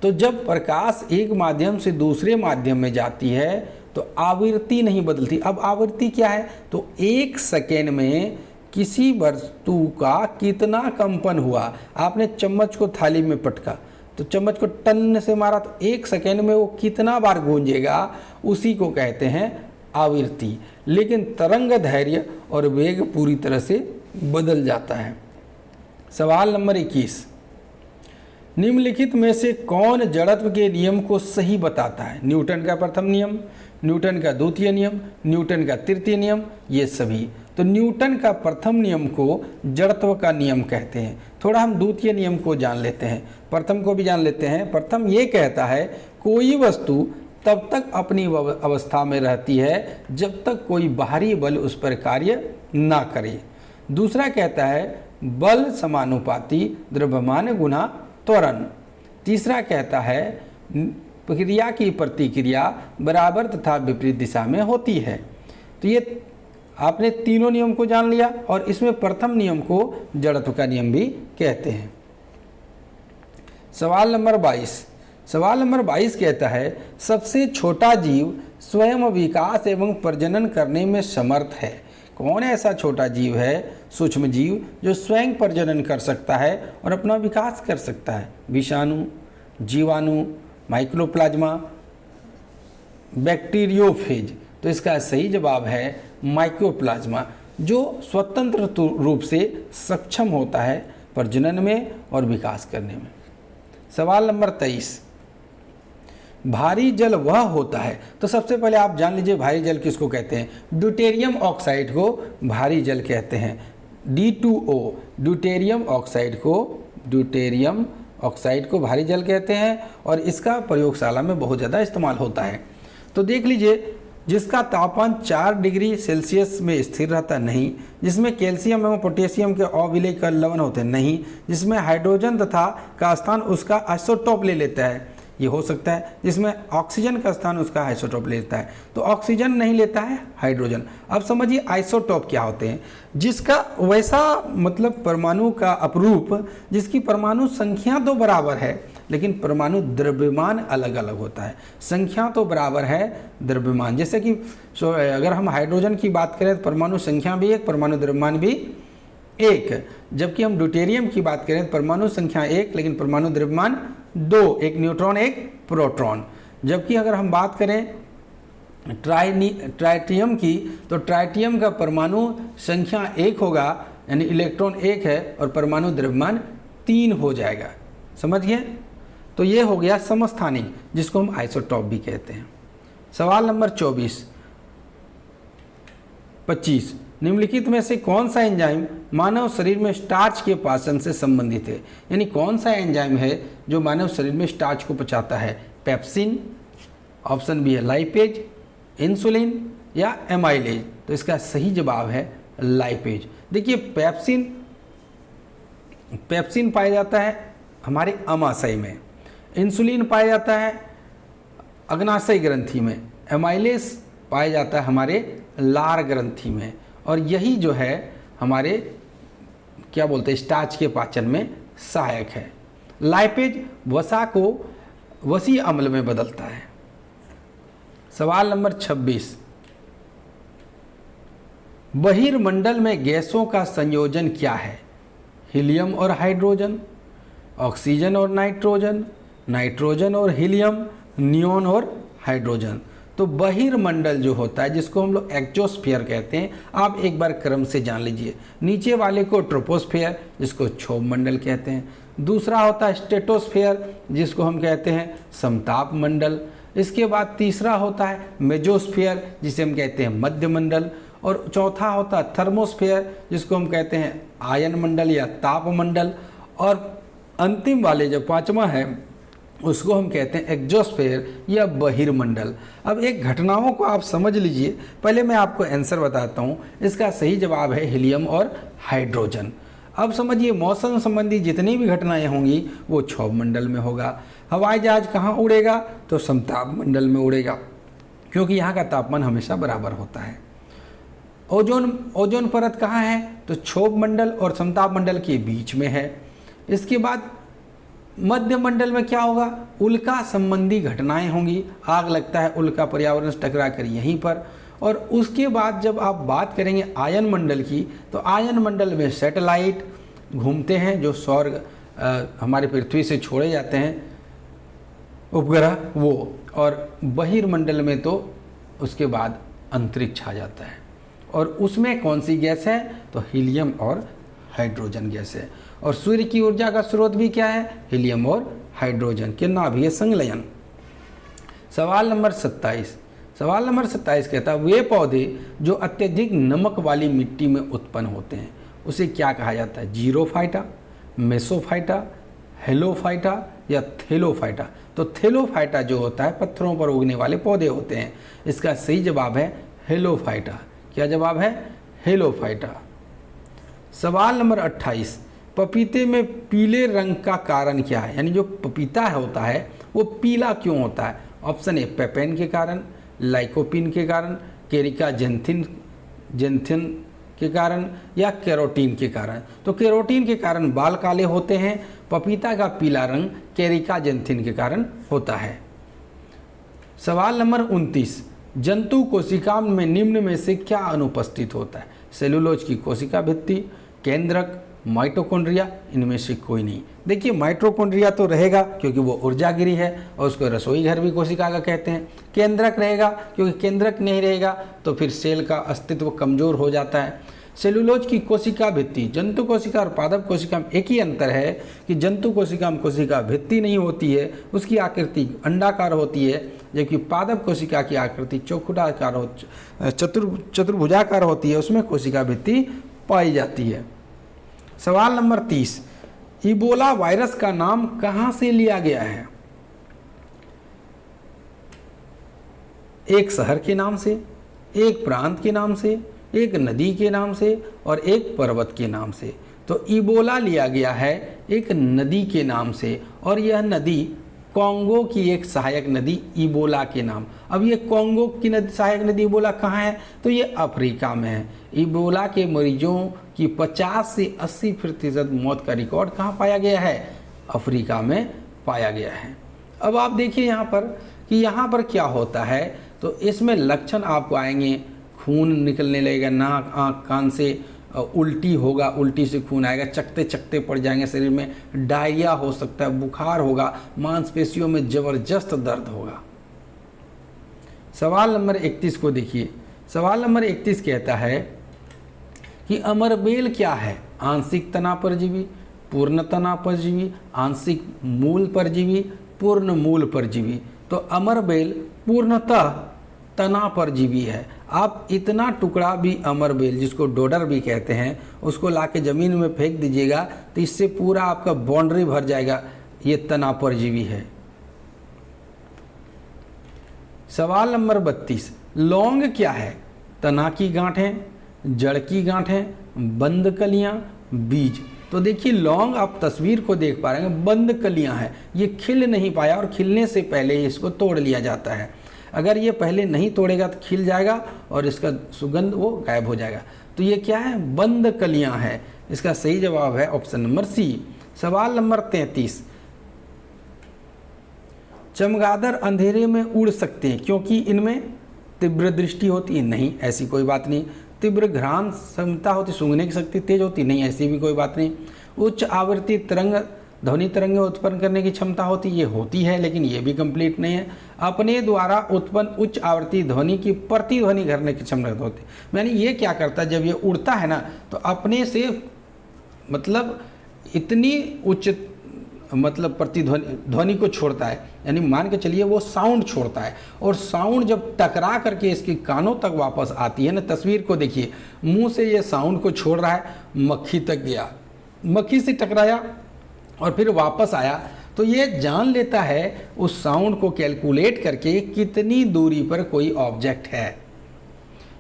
तो जब प्रकाश एक माध्यम से दूसरे माध्यम में जाती है तो आवृत्ति नहीं बदलती। अब आवृत्ति क्या है? तो 1 सेकेंड में किसी वस्तु का कितना कंपन हुआ। आपने चम्मच को थाली में पटका तो चम्मच को टन से मारा तो 1 सेकेंड में वो कितना बार गूंजेगा, उसी को कहते हैं आवृत्ति। लेकिन तरंग दैर्घ्य और वेग पूरी तरह से बदल जाता है। सवाल नंबर 21, निम्नलिखित में से कौन जड़त्व के नियम को सही बताता है? न्यूटन का प्रथम नियम, न्यूटन का द्वितीय नियम, न्यूटन का तृतीय नियम, ये सभी। तो न्यूटन का प्रथम नियम को जड़त्व का नियम कहते हैं। थोड़ा हम द्वितीय नियम को जान लेते हैं, प्रथम को भी जान लेते हैं। प्रथम ये कहता है कोई वस्तु तब तक अपनी अवस्था में रहती है जब तक कोई बाहरी बल उस पर कार्य ना करे। दूसरा कहता है बल समानुपाती द्रव्यमान गुना त्वरण। तीसरा कहता है प्रक्रिया की प्रतिक्रिया बराबर तथा विपरीत दिशा में होती है। तो ये आपने तीनों नियम को जान लिया और इसमें प्रथम नियम को जड़त्व का नियम भी कहते हैं। सवाल नंबर 22। सवाल नंबर 22 कहता है सबसे छोटा जीव स्वयं विकास एवं प्रजनन करने में समर्थ है। कौन ऐसा छोटा जीव है, सूक्ष्म जीव, जो स्वयं प्रजनन कर सकता है और अपना विकास कर सकता है? विषाणु, जीवाणु, माइक्रोप्लाज्मा, बैक्टीरियोफेज। तो इसका सही जवाब है माइक्रोप्लाज्मा, जो स्वतंत्र रूप से सक्षम होता है प्रजनन में और विकास करने में। सवाल नंबर 23। भारी जल वह होता है, तो सबसे पहले आप जान लीजिए भारी जल किसको कहते हैं। ड्यूटेरियम ऑक्साइड को भारी जल कहते हैं, D2O। ड्यूटेरियम ऑक्साइड को भारी जल कहते हैं और इसका प्रयोगशाला में बहुत ज़्यादा इस्तेमाल होता है। तो देख लीजिए, जिसका तापमान 4 डिग्री सेल्सियस में स्थिर रहता नहीं, जिसमें कैल्शियम एवं पोटेशियम के अविलेय लवण होते नहीं, जिसमें हाइड्रोजन तथा का स्थान उसका आइसोटोप ले लेता है, ये हो सकता है। जिसमें ऑक्सीजन का स्थान उसका आइसोटोप लेता है, तो ऑक्सीजन नहीं लेता है, हाइड्रोजन। अब समझिए आइसोटोप क्या होते हैं। जिसका वैसा मतलब परमाणु का अपरूप जिसकी परमाणु संख्या तो बराबर है लेकिन परमाणु द्रव्यमान अलग अलग होता है। संख्या तो बराबर है, द्रव्यमान, जैसे कि अगर हम हाइड्रोजन की बात करें तो परमाणु संख्या भी एक, परमाणु द्रव्यमान भी एक। जबकि हम ड्यूटेरियम की बात करें तो परमाणु संख्या एक लेकिन परमाणु द्रव्यमान दो, एक न्यूट्रॉन एक प्रोटॉन। जबकि अगर हम बात करें ट्राइटियम की, तो ट्राइटियम का परमाणु संख्या एक होगा, यानी इलेक्ट्रॉन एक है और परमाणु द्रव्यमान 3 हो जाएगा। समझ गए? तो ये हो गया समस्थानिक, जिसको हम आइसोटॉप भी कहते हैं। सवाल नंबर 25। निम्नलिखित में से कौन सा एंजाइम मानव शरीर में स्टार्च के पाचन से संबंधित है? यानी कौन सा एंजाइम है जो मानव शरीर में स्टार्च को पचाता है? पेप्सिन, ऑप्शन बी है लाइपेज, इंसुलिन या एमाइलेज। तो इसका सही जवाब है लाइपेज। देखिए पेप्सिन पाया जाता है हमारे अमाशय में, इंसुलिन पाया जाता है अग्नाशय ग्रंथि में, एमाइलेज पाया जाता है हमारे लार ग्रंथि में, और यही जो है हमारे क्या बोलते हैं स्टार्च के पाचन में सहायक है। लाइपेज वसा को वसीय अम्ल में बदलता है। सवाल नंबर 26। बहिर्मंडल में गैसों का संयोजन क्या है? हीलियम और हाइड्रोजन, ऑक्सीजन और नाइट्रोजन, नाइट्रोजन और हीलियम, नियॉन और हाइड्रोजन। तो बहिर्मंडल जो होता है जिसको हम लोग एक्सोस्फीयर कहते हैं, आप एक बार क्रम से जान लीजिए। नीचे वाले को ट्रोपोस्फीयर जिसको क्षोभ मंडल कहते हैं, दूसरा होता है स्ट्रेटोस्फीयर जिसको हम कहते हैं समताप मंडल, इसके बाद तीसरा होता है मेजोस्फीयर जिसे हम कहते हैं मध्य मंडल, और चौथा होता है थर्मोस्फीयर जिसको हम कहते हैं आयन मंडल या ताप मंडल, और अंतिम वाले जो पांचवा है उसको हम कहते हैं एक्सोस्फीयर या बहिर्मंडल। अब एक घटनाओं को आप समझ लीजिए, पहले मैं आपको आंसर बताता हूँ। इसका सही जवाब है हीलियम और हाइड्रोजन। अब समझिए मौसम संबंधी जितनी भी घटनाएं होंगी वो क्षोभ मंडल में होगा। हवाई जहाज कहाँ उड़ेगा? तो समताप मंडल में उड़ेगा, क्योंकि यहाँ का तापमान हमेशा बराबर होता है। ओजोन परत कहाँ है? तो क्षोभ मंडल और समताप मंडल के बीच में है। इसके बाद मध्य मंडल में क्या होगा? उल्का संबंधी घटनाएं होंगी, आग लगता है उल्का पर्यावरण से टकरा कर यहीं पर। और उसके बाद जब आप बात करेंगे आयन मंडल की, तो आयन मंडल में सैटेलाइट घूमते हैं जो सौर हमारे पृथ्वी से छोड़े जाते हैं उपग्रह वो, और बहिर्मंडल में तो उसके बाद अंतरिक्ष आ जाता है। और उसमें कौन सी गैस है? तो हीलियम और हाइड्रोजन गैस है। और सूर्य की ऊर्जा का स्रोत भी क्या है? हीलियम और हाइड्रोजन के नाभिकीय संलयन। सवाल नंबर 27। सवाल नंबर 27 कहता है वे पौधे जो अत्यधिक नमक वाली मिट्टी में उत्पन्न होते हैं उसे क्या कहा जाता है? जीरोफाइटा, मेसोफाइटा, हेलोफाइटा या थेलोफाइटा। तो थेलोफाइटा जो होता है पत्थरों पर उगने वाले पौधे होते हैं। इसका सही जवाब है हेलोफाइटा। क्या जवाब है? हेलोफाइटा। सवाल नंबर 28। पपीते में पीले रंग का कारण क्या है? यानी जो पपीता होता है वो पीला क्यों होता है? ऑप्शन ए पेपेन के कारण, लाइकोपिन के कारण, केरिका जेंथिन के कारण या कैरोटीन के कारण। तो कैरोटीन के कारण बाल काले होते हैं। पपीता का पीला रंग कैरिकाजेंथिन के कारण होता है। सवाल नंबर 29, जंतु कोशिका में निम्न में से क्या अनुपस्थित होता है? सेलुलोज की कोशिका भित्ति, केंद्रक, माइटोकॉन्ड्रिया, इनमें से कोई नहीं। देखिए माइटोकॉन्ड्रिया तो रहेगा क्योंकि वो ऊर्जागिरी है और उसको रसोई घर भी कोशिका का कहते हैं। केंद्रक रहेगा क्योंकि केंद्रक नहीं रहेगा तो फिर सेल का अस्तित्व कमजोर हो जाता है। सेलुलोज की कोशिका भित्ति, जंतु कोशिका और पादप कोशिका में एक ही अंतर है कि जंतु कोशिका में कोशिका भित्ति नहीं होती है, उसकी आकृति अंडाकार होती है, जबकि पादप कोशिका की आकृति चौखुटाकार चतुर्भुजाकार होती है, उसमें कोशिका भित्ति पाई जाती है। सवाल नंबर 30, इबोला वायरस का नाम कहां से लिया गया है? एक शहर के नाम से, एक प्रांत के नाम से, एक नदी के नाम से और एक पर्वत के नाम से। तो इबोला लिया गया है एक नदी के नाम से और यह नदी कॉन्गो की एक सहायक नदी इबोला के नाम। अब ये कॉन्गो की नदी सहायक नदी इबोला कहाँ है? तो ये अफ्रीका में है। इबोला के मरीजों की 50 से 80% मौत का रिकॉर्ड कहाँ पाया गया है? अफ्रीका में पाया गया है। अब आप देखिए यहाँ पर कि यहाँ पर क्या होता है। तो इसमें लक्षण आपको आएंगे, खून निकलने लगेगा नाक, आँख, कान से, उल्टी होगा, उल्टी से खून आएगा, चकते चकते पड़ जाएंगे शरीर में, डायरिया हो सकता है, बुखार होगा, मांसपेशियों में जबरदस्त दर्द होगा। सवाल नंबर 31 को देखिए। सवाल नंबर 31 कहता है कि अमरबेल क्या है? आंशिक तना परजीवी, पूर्ण तना परजीवी, आंशिक मूल परजीवी, पूर्ण मूल परजीवी। तो अमरबेल पूर्णतः तना परजीवी है। आप इतना टुकड़ा भी अमरबेल, जिसको डोडर भी कहते हैं, उसको लाके ज़मीन में फेंक दीजिएगा तो इससे पूरा आपका बाउंड्री भर जाएगा। ये तना परजीवी है। सवाल नंबर 32, लौंग क्या है? तना की गांठें, जड़ की गांठें, बंद कलियां, बीज। तो देखिए लौंग आप तस्वीर को देख पा रहे हैं, बंद कलियां हैं, ये खिल नहीं पाया और खिलने से पहले इसको तोड़ लिया जाता है। अगर ये पहले नहीं तोड़ेगा तो खिल जाएगा और इसका सुगंध वो गायब हो जाएगा। तो ये क्या है? बंद कलियां है। इसका सही जवाब है ऑप्शन नंबर सी। सवाल नंबर 33, चमगादड़ अंधेरे में उड़ सकते हैं क्योंकि इनमें तीव्र दृष्टि होती है? नहीं, ऐसी कोई बात नहीं। तीव्र घ्राण क्षमता होती, सूंघने की शक्ति तेज होती? नहीं, ऐसी भी कोई बात नहीं। उच्च आवृत्ति तरंग, ध्वनि तरंगें उत्पन्न करने की क्षमता होती? ये होती है, लेकिन ये भी कंप्लीट नहीं है। अपने द्वारा उत्पन्न उच्च आवृत्ति ध्वनि की प्रतिध्वनि करने की क्षमता होती है। यानी ये क्या करता है, जब ये उड़ता है ना तो अपने से मतलब इतनी उच्च ध्वनि को छोड़ता है, यानी मान के चलिए वो साउंड छोड़ता है और साउंड जब टकरा करके इसके कानों तक वापस आती है ना, तस्वीर को देखिए, मुंह से ये साउंड को छोड़ रहा है, मक्खी तक गया, मक्खी से टकराया और फिर वापस आया, तो ये जान लेता है उस साउंड को कैलकुलेट करके कितनी दूरी पर कोई ऑब्जेक्ट है।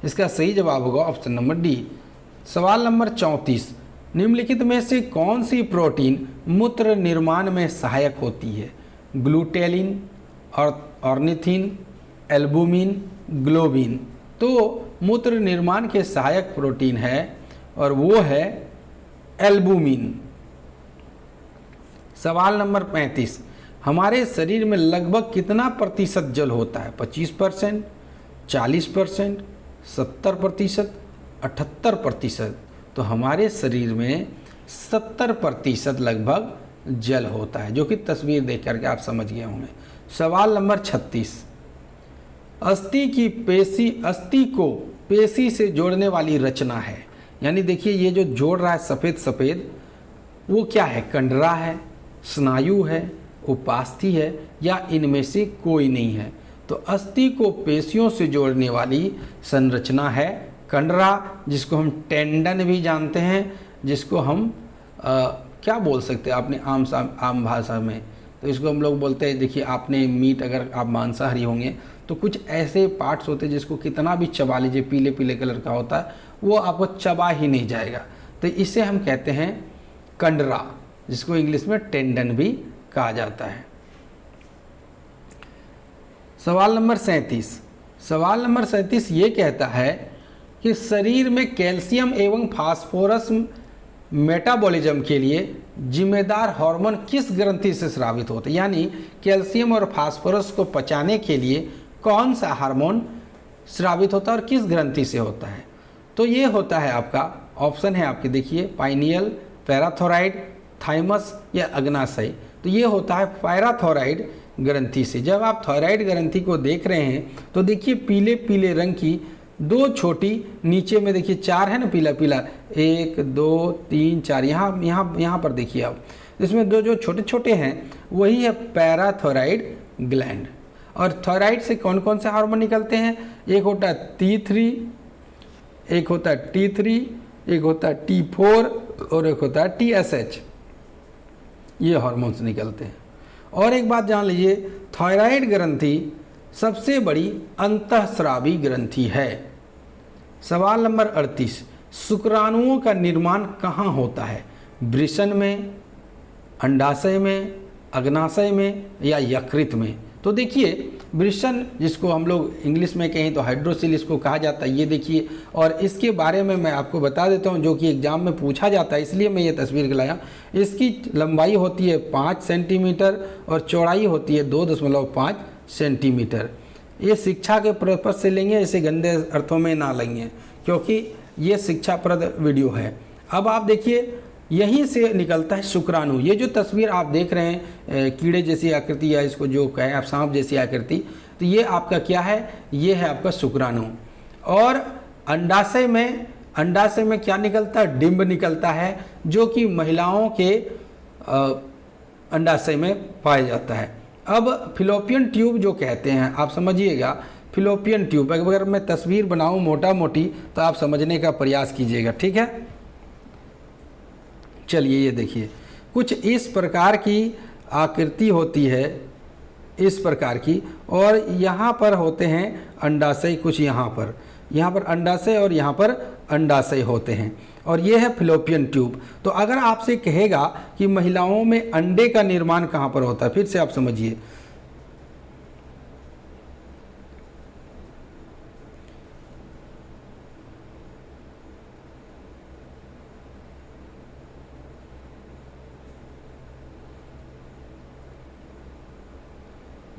इसका सही जवाब होगा ऑप्शन नंबर डी। सवाल नंबर 34, निम्नलिखित में से कौन सी प्रोटीन मूत्र निर्माण में सहायक होती है? ग्लूटेलिन, ऑर्निथिन, एल्बुमिन, ग्लोबिन। तो मूत्र निर्माण के सहायक प्रोटीन है और वो है एल्बुमिन। सवाल नंबर 35, हमारे शरीर में लगभग कितना प्रतिशत जल होता है? 25%, 40%, 70%, 78%। तो हमारे शरीर में 70% लगभग जल होता है, जो कि तस्वीर देख करके आप समझ गए होंगे। सवाल नंबर 36, अस्थि को पेशी से जोड़ने वाली रचना है। यानी देखिए ये जो जोड़ रहा है सफ़ेद सफ़ेद, वो क्या है? कंडरा है, स्नायु है, उपास्थि है या इनमें से कोई नहीं है? तो अस्थि को पेशियों से जोड़ने वाली संरचना है कंडरा, जिसको हम टेंडन भी जानते हैं, जिसको हम क्या बोल सकते हैं अपने आम भाषा में, तो इसको हम लोग बोलते हैं, देखिए आपने मीट, अगर आप मांसाहारी होंगे तो कुछ ऐसे पार्ट्स होते हैं जिसको कितना भी चबा लीजिए, पीले पीले कलर का होता है, वो आपको चबा ही नहीं जाएगा। तो इसे हम कहते हैं कंडरा, जिसको इंग्लिश में टेंडन भी कहा जाता है। सवाल नंबर 37, सवाल नंबर 37 ये कहता है कि कि शरीर में कैल्शियम एवं फास्फोरस मेटाबॉलिज्म के लिए जिम्मेदार हार्मोन किस ग्रंथि से स्रावित होते हैं, यानी कैल्शियम और फास्फोरस को पचाने के लिए कौन सा हार्मोन स्रावित होता है और किस ग्रंथि से होता है। तो ये होता है आपका ऑप्शन है आपके देखिए पाइनियल, पैराथोराइड, थाइमस या अग्नाशय। तो ये होता है पैराथोराइड ग्रंथि से। जब आप थायराइड ग्रंथि को देख रहे हैं तो देखिए पीले पीले रंग की दो छोटी, नीचे में देखिए चार है ना पीला पीला, 1 2 3 4, यहाँ पर देखिए आप, इसमें दो जो छोटे छोटे हैं वही है पैराथोराइड ग्लैंड। और थायराइड से कौन कौन से हार्मोन निकलते हैं, एक होता है T3, एक होता है T3, एक होता है T4 और एक होता है TSH। ये हार्मोन्स निकलते हैं। और एक बात जान लीजिए, थायराइड ग्रंथि सबसे बड़ी अंतःस्रावी ग्रंथि है। सवाल नंबर 38, शुक्राणुओं का निर्माण कहाँ होता है, वृषण में, अंडाशय में, अग्नाशय में या यकृत में। तो देखिए वृषण, जिसको हम लोग इंग्लिश में कहें तो हाइड्रोसिल इसको कहा जाता है, ये देखिए। और इसके बारे में मैं आपको बता देता हूँ, जो कि एग्जाम में पूछा जाता है, इसलिए मैं ये तस्वीर लाया। इसकी लंबाई होती है 5 सेंटीमीटर और चौड़ाई होती है 2.5 सेंटीमीटर। ये शिक्षा के पर्पज से लेंगे, इसे गंदे अर्थों में ना लेंगे, क्योंकि ये शिक्षाप्रद वीडियो है। अब आप देखिए यहीं से निकलता है शुक्राणु। ये जो तस्वीर आप देख रहे हैं कीड़े जैसी आकृति या इसको जो कहें आप सांप जैसी आकृति, तो ये आपका क्या है, ये है आपका शुक्राणु। और अंडाशय में क्या निकलता है, डिंब निकलता है, जो कि महिलाओं के अंडाशय में पाया जाता है। अब फिलोपियन ट्यूब जो कहते हैं, आप समझिएगा फिलोपियन ट्यूब, अगर मैं तस्वीर बनाऊं मोटा मोटी तो आप समझने का प्रयास कीजिएगा, ठीक है। चलिए ये देखिए, कुछ इस प्रकार की आकृति होती है, इस प्रकार की, और यहाँ पर होते हैं अंडाशय, कुछ यहाँ पर अंडाशय और यहाँ पर अंडाशय होते हैं, और ये है फिलोपियन ट्यूब। तो अगर आपसे कहेगा कि महिलाओं में अंडे का निर्माण कहाँ पर होता है, फिर से आप समझिए,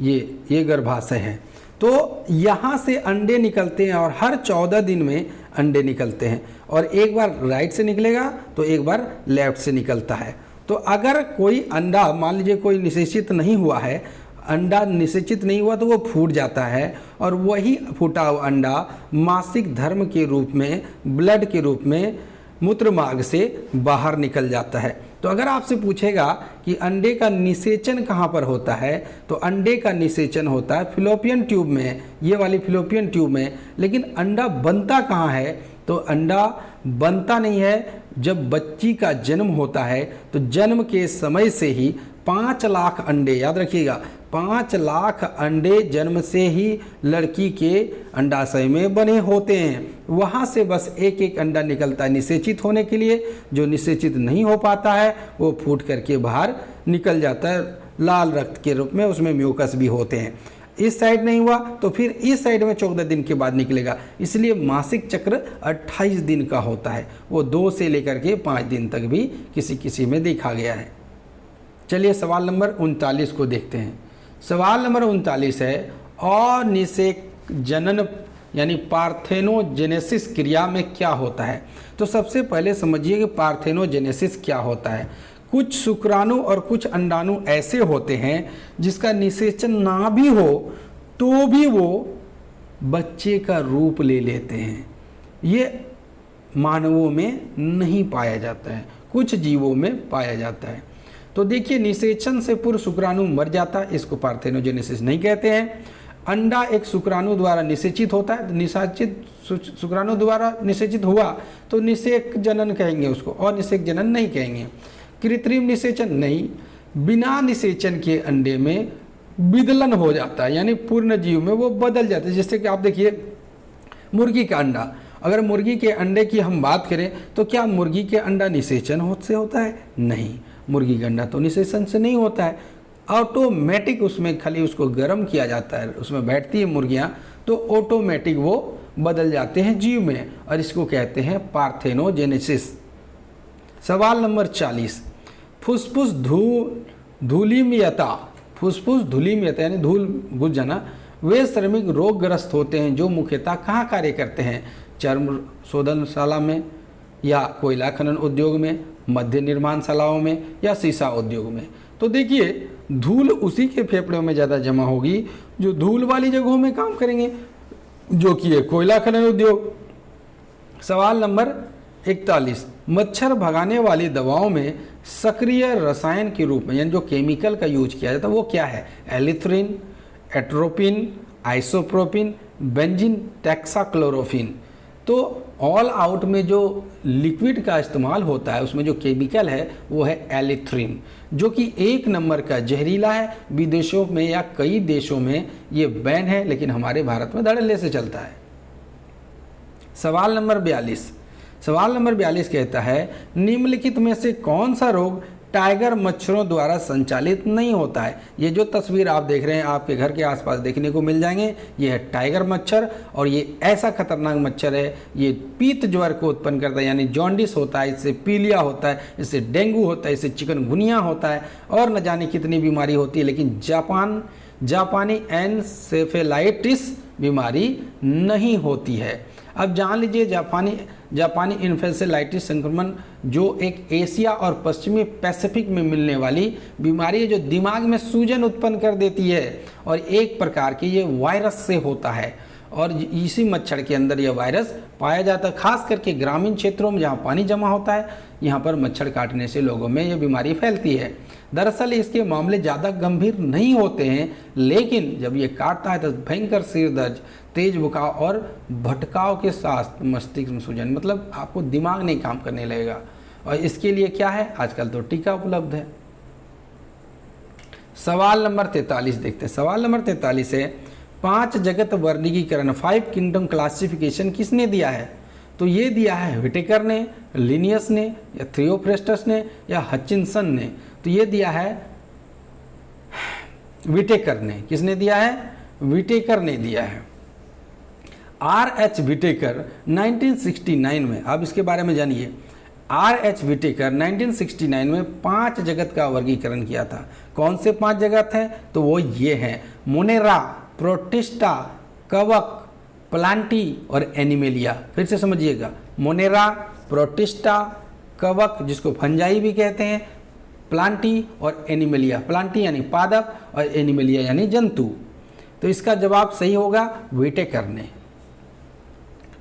ये गर्भाशय है। तो यहाँ से अंडे निकलते हैं और हर 14 दिन में अंडे निकलते हैं, और एक बार राइट से निकलेगा तो एक बार लेफ्ट से निकलता है। तो अगर कोई अंडा, मान लीजिए कोई निषेचित नहीं हुआ है, अंडा निषेचित नहीं हुआ तो वो फूट जाता है, और वही फूटा हुआ अंडा मासिक धर्म के रूप में, ब्लड के रूप में मूत्र मार्ग से बाहर निकल जाता है। तो अगर आपसे पूछेगा कि अंडे का निषेचन कहाँ पर होता है, तो अंडे का निषेचन होता है फिलोपियन ट्यूब में, ये वाली फिलोपियन ट्यूब में। लेकिन अंडा बनता कहाँ है, तो अंडा बनता नहीं है, जब बच्ची का जन्म होता है तो जन्म के समय से ही 5 लाख अंडे, याद रखिएगा 5 लाख अंडे जन्म से ही लड़की के अंडाशय में बने होते हैं। वहाँ से बस एक एक अंडा निकलता है निषेचित होने के लिए, जो निषेचित नहीं हो पाता है वो फूट करके बाहर निकल जाता है लाल रक्त के रूप में, उसमें म्यूकस भी होते हैं। इस साइड नहीं हुआ तो फिर इस साइड में 14 दिन के बाद निकलेगा। इसलिए मासिक चक्र 28 दिन का होता है, वो 2 से लेकर के 5 दिन तक भी किसी किसी में देखा गया है। चलिए सवाल नंबर 39 को देखते हैं। सवाल नंबर 39 है, अनिषेक जनन यानी पार्थेनोजेनेसिस क्रिया में क्या होता है। तो सबसे पहले समझिए कि पार्थेनोजेनेसिस क्या होता है। कुछ शुक्राणु और कुछ अंडाणु ऐसे होते हैं जिसका निषेचन ना भी हो तो भी वो बच्चे का रूप ले लेते हैं। ये मानवों में नहीं पाया जाता है, कुछ जीवों में पाया जाता है। तो देखिए निषेचन से पूर्व शुक्राणु मर जाता है, इसको पार्थेनोजेनेसिस नहीं कहते हैं। अंडा एक शुक्राणु द्वारा निषेचित होता है, निषेचित शुक्राणु द्वारा निषेचित हुआ तो निषेक जनन कहेंगे उसको, और निषेक जनन नहीं कहेंगे। कृत्रिम निषेचन नहीं, बिना निषेचन के अंडे में विदलन हो जाता है, यानी पूर्ण जीव में वो बदल जाता है। जैसे कि आप देखिए मुर्गी का अंडा, अगर मुर्गी के अंडे की हम बात करें तो क्या मुर्गी के अंडा निषेचन से होता है? नहीं, मुर्गी का अंडा तो निषेचन से नहीं होता है, ऑटोमेटिक उसमें खाली उसको गर्म किया जाता है, उसमें बैठती है मुर्गियाँ तो ऑटोमेटिक वो बदल जाते हैं जीव में, और इसको कहते हैं पार्थेनोजेनेसिस। सवाल नंबर 40, फुसफुस धूलिमयता, फुसफुस धूलिमयता यानी धूल घुस जाना, वे श्रमिक रोगग्रस्त होते हैं जो मुख्यतः कहाँ कार्य करते हैं? चर्म शोधनशाला में, या कोयला खनन उद्योग में, मध्य निर्माणशालाओं में, या शीशा उद्योग में। तो देखिए धूल उसी के फेफड़ों में ज़्यादा जमा होगी जो धूल वाली जगहों में काम करेंगे, जो कि है कोयला खनन उद्योग। सवाल नंबर 41, मच्छर भगाने वाली दवाओं में सक्रिय रसायन के रूप में यानी जो केमिकल का यूज किया जाता है वो क्या है? एलिथ्रिन, एट्रोपिन, आइसोप्रोपिन, बेंजीन, टेक्साक्लोरोफिन। तो ऑल आउट में जो लिक्विड का इस्तेमाल होता है उसमें जो केमिकल है वो है एलिथ्रिन, जो कि 1 नंबर का जहरीला है। विदेशों में या कई देशों में ये बैन है, लेकिन हमारे भारत में धड़ल्ले से चलता है। सवाल नंबर 42, सवाल नंबर 42 कहता है निम्नलिखित में से कौन सा रोग टाइगर मच्छरों द्वारा संचालित नहीं होता है? ये जो तस्वीर आप देख रहे हैं आपके घर के आसपास देखने को मिल जाएंगे, ये है टाइगर मच्छर, और ये ऐसा खतरनाक मच्छर है, ये पीत ज्वर को उत्पन्न करता है, यानी जॉन्डिस होता है, इससे पीलिया होता है, इससे डेंगू होता है, इससे चिकनगुनिया होता है, और न जाने कितनी बीमारी होती है। लेकिन जापानी एनसेफेलाइटिस बीमारी नहीं होती है। अब जान लीजिए जापानी इन्फेंसेलाइटिस संक्रमण जो एक एशिया और पश्चिमी पैसिफिक में मिलने वाली बीमारी है, जो दिमाग में सूजन उत्पन्न कर देती है, और एक प्रकार के ये वायरस से होता है, और इसी मच्छर के अंदर यह वायरस पाया जाता है। खास करके ग्रामीण क्षेत्रों में जहाँ पानी जमा होता है, यहाँ पर मच्छर काटने से लोगों में यह बीमारी फैलती है। दरअसल इसके मामले ज़्यादा गंभीर नहीं होते हैं, लेकिन जब ये काटता है तो भयंकर सिर दर्द, तेज बुखार और भटकाव के साथ मस्तिष्क में सूजन, मतलब आपको दिमाग नहीं काम करने लगेगा। और इसके लिए क्या है, आजकल तो टीका उपलब्ध है। सवाल नंबर 43 देखते हैं। सवाल नंबर 43 है 5 जगत वर्गीकरण 5 किंगडम क्लासिफिकेशन किसने दिया है? तो ये दिया है व्हिटेकर ने, लिनियस ने, या थियोफ्रेस्टस ने, या हचिंसन ने। तो ये दिया है व्हिटेकर ने। किसने दिया है? व्हिटेकर ने दिया है। R.H. व्हिटेकर 1969 में, अब इसके बारे में जानिए। R.H. व्हिटेकर 1969 में 5 जगत का वर्गीकरण किया था। कौन से 5 जगत हैं? तो वो ये हैं मोनेरा, प्रोटिस्टा, कवक, प्लांटी और एनिमेलिया। फिर से समझिएगा, मोनेरा, प्रोटिस्टा, कवक जिसको फंजाई भी कहते हैं, प्लांटी और एनिमेलिया। प्लांटी यानी पादप और एनिमेलिया यानी जंतु। तो इसका जवाब सही होगा व्हिटेकर ने।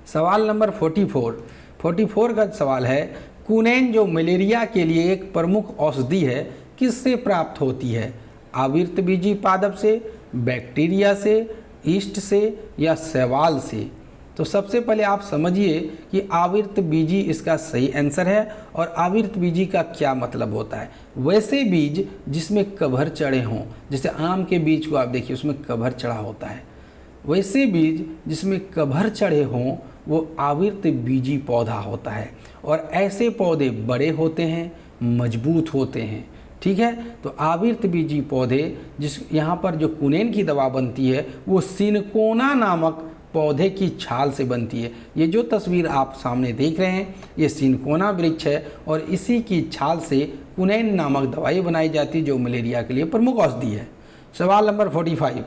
सवाल नंबर 44 का सवाल है कुनैन जो मलेरिया के लिए एक प्रमुख औषधि है किससे प्राप्त होती है? आवृतबीजी पादप से, बैक्टीरिया से, ईस्ट से, या शैवाल से? तो सबसे पहले आप समझिए कि आवृतबीजी इसका सही आंसर है। और आवृतबीजी का क्या मतलब होता है? वैसे बीज जिसमें कभर चढ़े हों, जैसे आम के बीज को आप देखिए उसमें कभर चढ़ा होता है, वैसे बीज जिसमें कभर चढ़े हों वो आवृतबीजी पौधा होता है। और ऐसे पौधे बड़े होते हैं, मजबूत होते हैं। ठीक है, तो आवृतबीजी पौधे जिस यहाँ पर जो कुनैन की दवा बनती है वो सिनकोना नामक पौधे की छाल से बनती है। ये जो तस्वीर आप सामने देख रहे हैं ये सिनकोना वृक्ष है, और इसी की छाल से कुनैन नामक दवाई बनाई जाती है जो मलेरिया के लिए प्रमुख औषधि है। सवाल नंबर 45,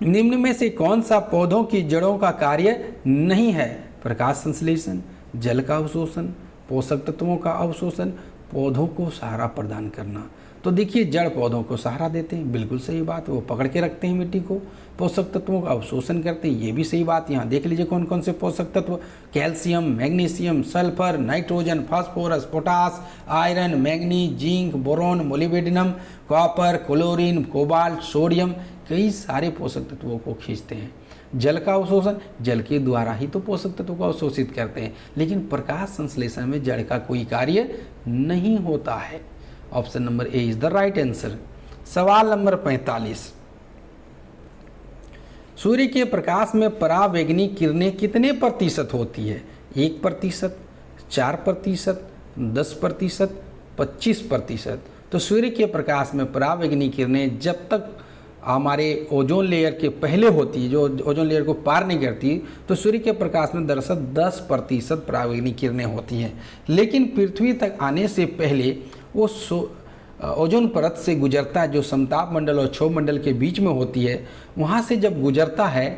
निम्न में से कौन सा पौधों की जड़ों का कार्य नहीं है? प्रकाश संश्लेषण, जल का अवशोषण, पोषक तत्वों का अवशोषण, पौधों को सहारा प्रदान करना। तो देखिए जड़ पौधों को सहारा देते हैं, बिल्कुल सही बात, वो पकड़ के रखते हैं मिट्टी को। पोषक तत्वों का अवशोषण करते हैं, ये भी सही बात। यहाँ देख लीजिए कौन कौन से पोषक तत्व, calcium, magnesium, sulphur, nitrogen, phosphorus, potash, iron, manganese, zinc, boron, molybdenum, copper, chlorine, cobalt, sodium, कई सारे पोषक तत्वों को खींचते हैं। जल का अवशोषण, जल के द्वारा ही तो पोषक तत्वों को अवशोषित करते हैं, लेकिन प्रकाश संश्लेषण में जड़ का कोई कार्य नहीं होता है। Option number A is the right answer. सवाल नंबर 45, सूर्य के प्रकाश में परावैंगनी किरणें कितने प्रतिशत होती है? 1%, 4%, 10%, 25%। तो सूर्य के प्रकाश में परावैंगनी किरणें जब तक हमारे ओजोन लेयर के पहले होती है, जो ओजोन लेयर को पार नहीं करती, तो सूर्य के प्रकाश में दरअसल 10% पराबैंगनी किरणें होती हैं। लेकिन पृथ्वी तक आने से पहले वो ओजोन परत से गुजरता है, जो समताप मंडल और क्षोभ मंडल के बीच में होती है। वहाँ से जब गुजरता है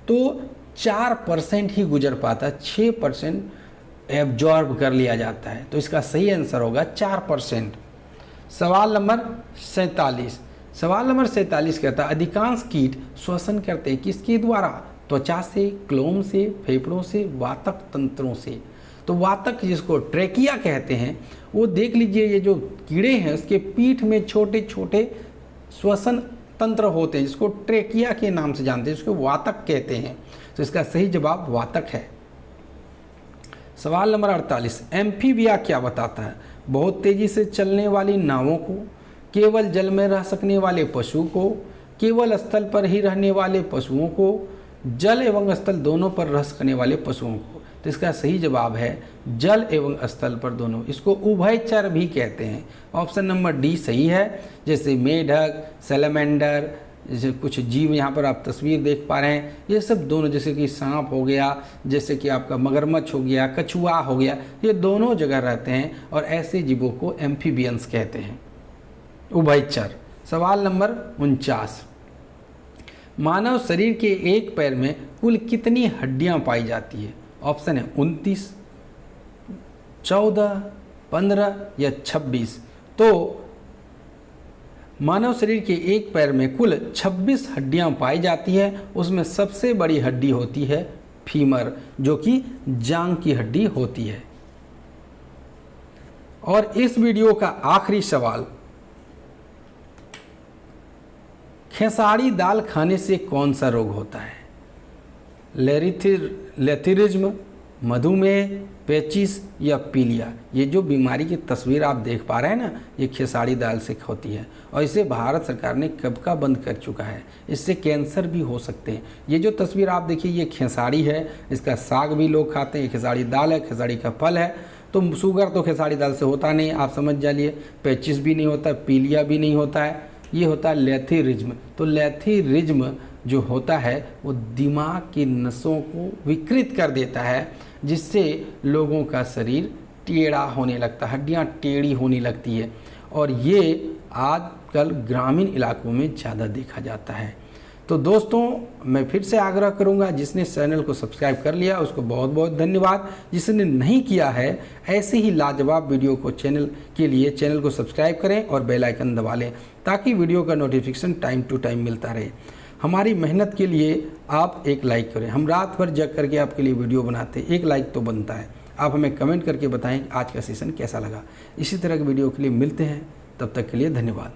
तो 4% ही गुजर पाता, 6% एब्जॉर्ब कर लिया जाता है। तो इसका सही आंसर होगा 4%। सवाल नंबर 47। सवाल नंबर 47 कहता है अधिकांश कीट श्वसन करते हैं किसके द्वारा? त्वचा से, क्लोम से, फेफड़ों से, वातक तंत्रों से। तो वातक जिसको ट्रेकिया कहते हैं, वो देख लीजिए ये जो कीड़े हैं उसके पीठ में छोटे छोटे श्वसन तंत्र होते हैं, जिसको ट्रेकिया के नाम से जानते हैं, इसको वातक कहते हैं। तो इसका सही जवाब वातक है। सवाल नंबर 48। एम्फीबिया क्या बताता है? बहुत तेजी से चलने वाली नावों को, केवल जल में रह सकने वाले पशु को, केवल स्थल पर ही रहने वाले पशुओं को, जल एवं स्थल दोनों पर रह सकने वाले पशुओं को। तो इसका सही जवाब है जल एवं स्थल पर दोनों। इसको उभयचर भी कहते हैं। ऑप्शन नंबर डी सही है। जैसे मेढक, सैलमेंडर, जैसे कुछ जीव यहाँ पर आप तस्वीर देख पा रहे हैं, ये सब दोनों, जैसे कि सांप हो गया, जैसे कि आपका मगरमच्छ हो गया, कछुआ हो गया, ये दोनों जगह रहते हैं और ऐसे जीवों को एम्फीबियंस कहते हैं, उभयचर। सवाल नंबर 49। मानव शरीर के एक पैर में कुल कितनी हड्डियां पाई जाती है? ऑप्शन है 29, 14, 15 या 26। तो मानव शरीर के एक पैर में कुल 26 हड्डियां पाई जाती है। उसमें सबसे बड़ी हड्डी होती है फीमर, जो कि जांग की हड्डी होती है। और इस वीडियो का आखिरी सवाल, खेसारी दाल खाने से कौन सा रोग होता है? लेथिरिज्म, मधुमेह, पेचिस या पीलिया। ये जो बीमारी की तस्वीर आप देख पा रहे हैं ना, ये खेसारी दाल से होती है और इसे भारत सरकार ने कब का बंद कर चुका है। इससे कैंसर भी हो सकते हैं। ये जो तस्वीर आप देखिए, ये खेसारी है, इसका साग भी लोग खाते हैं, खेसारी दाल है, खेसारी का फल है। तो शुगर तो खेसारी दाल से होता नहीं, आप समझ जाइए। पेचिस भी नहीं होता, पीलिया भी नहीं होता है, ये होता है लेथिरिज्म। तो लेथिरिज्म जो होता है वो दिमाग की नसों को विकृत कर देता है, जिससे लोगों का शरीर टेढ़ा होने लगता है, हड्डियां टेढ़ी होने लगती है। और ये आजकल ग्रामीण इलाकों में ज़्यादा देखा जाता है। तो दोस्तों, मैं फिर से आग्रह करूंगा, जिसने चैनल को सब्सक्राइब कर लिया उसको बहुत बहुत धन्यवाद। जिसने नहीं किया है, ऐसे ही लाजवाब वीडियो को चैनल को सब्सक्राइब करें और बेल आइकन दबा लें, ताकि वीडियो का नोटिफिकेशन टाइम टू टाइम मिलता रहे। हमारी मेहनत के लिए आप एक लाइक करें। हम रात भर जग करके आपके लिए वीडियो बनाते हैं, एक लाइक तो बनता है। आप हमें कमेंट करके बताएं आज का सेशन कैसा लगा। इसी तरह के वीडियो के लिए मिलते हैं, तब तक के लिए धन्यवाद।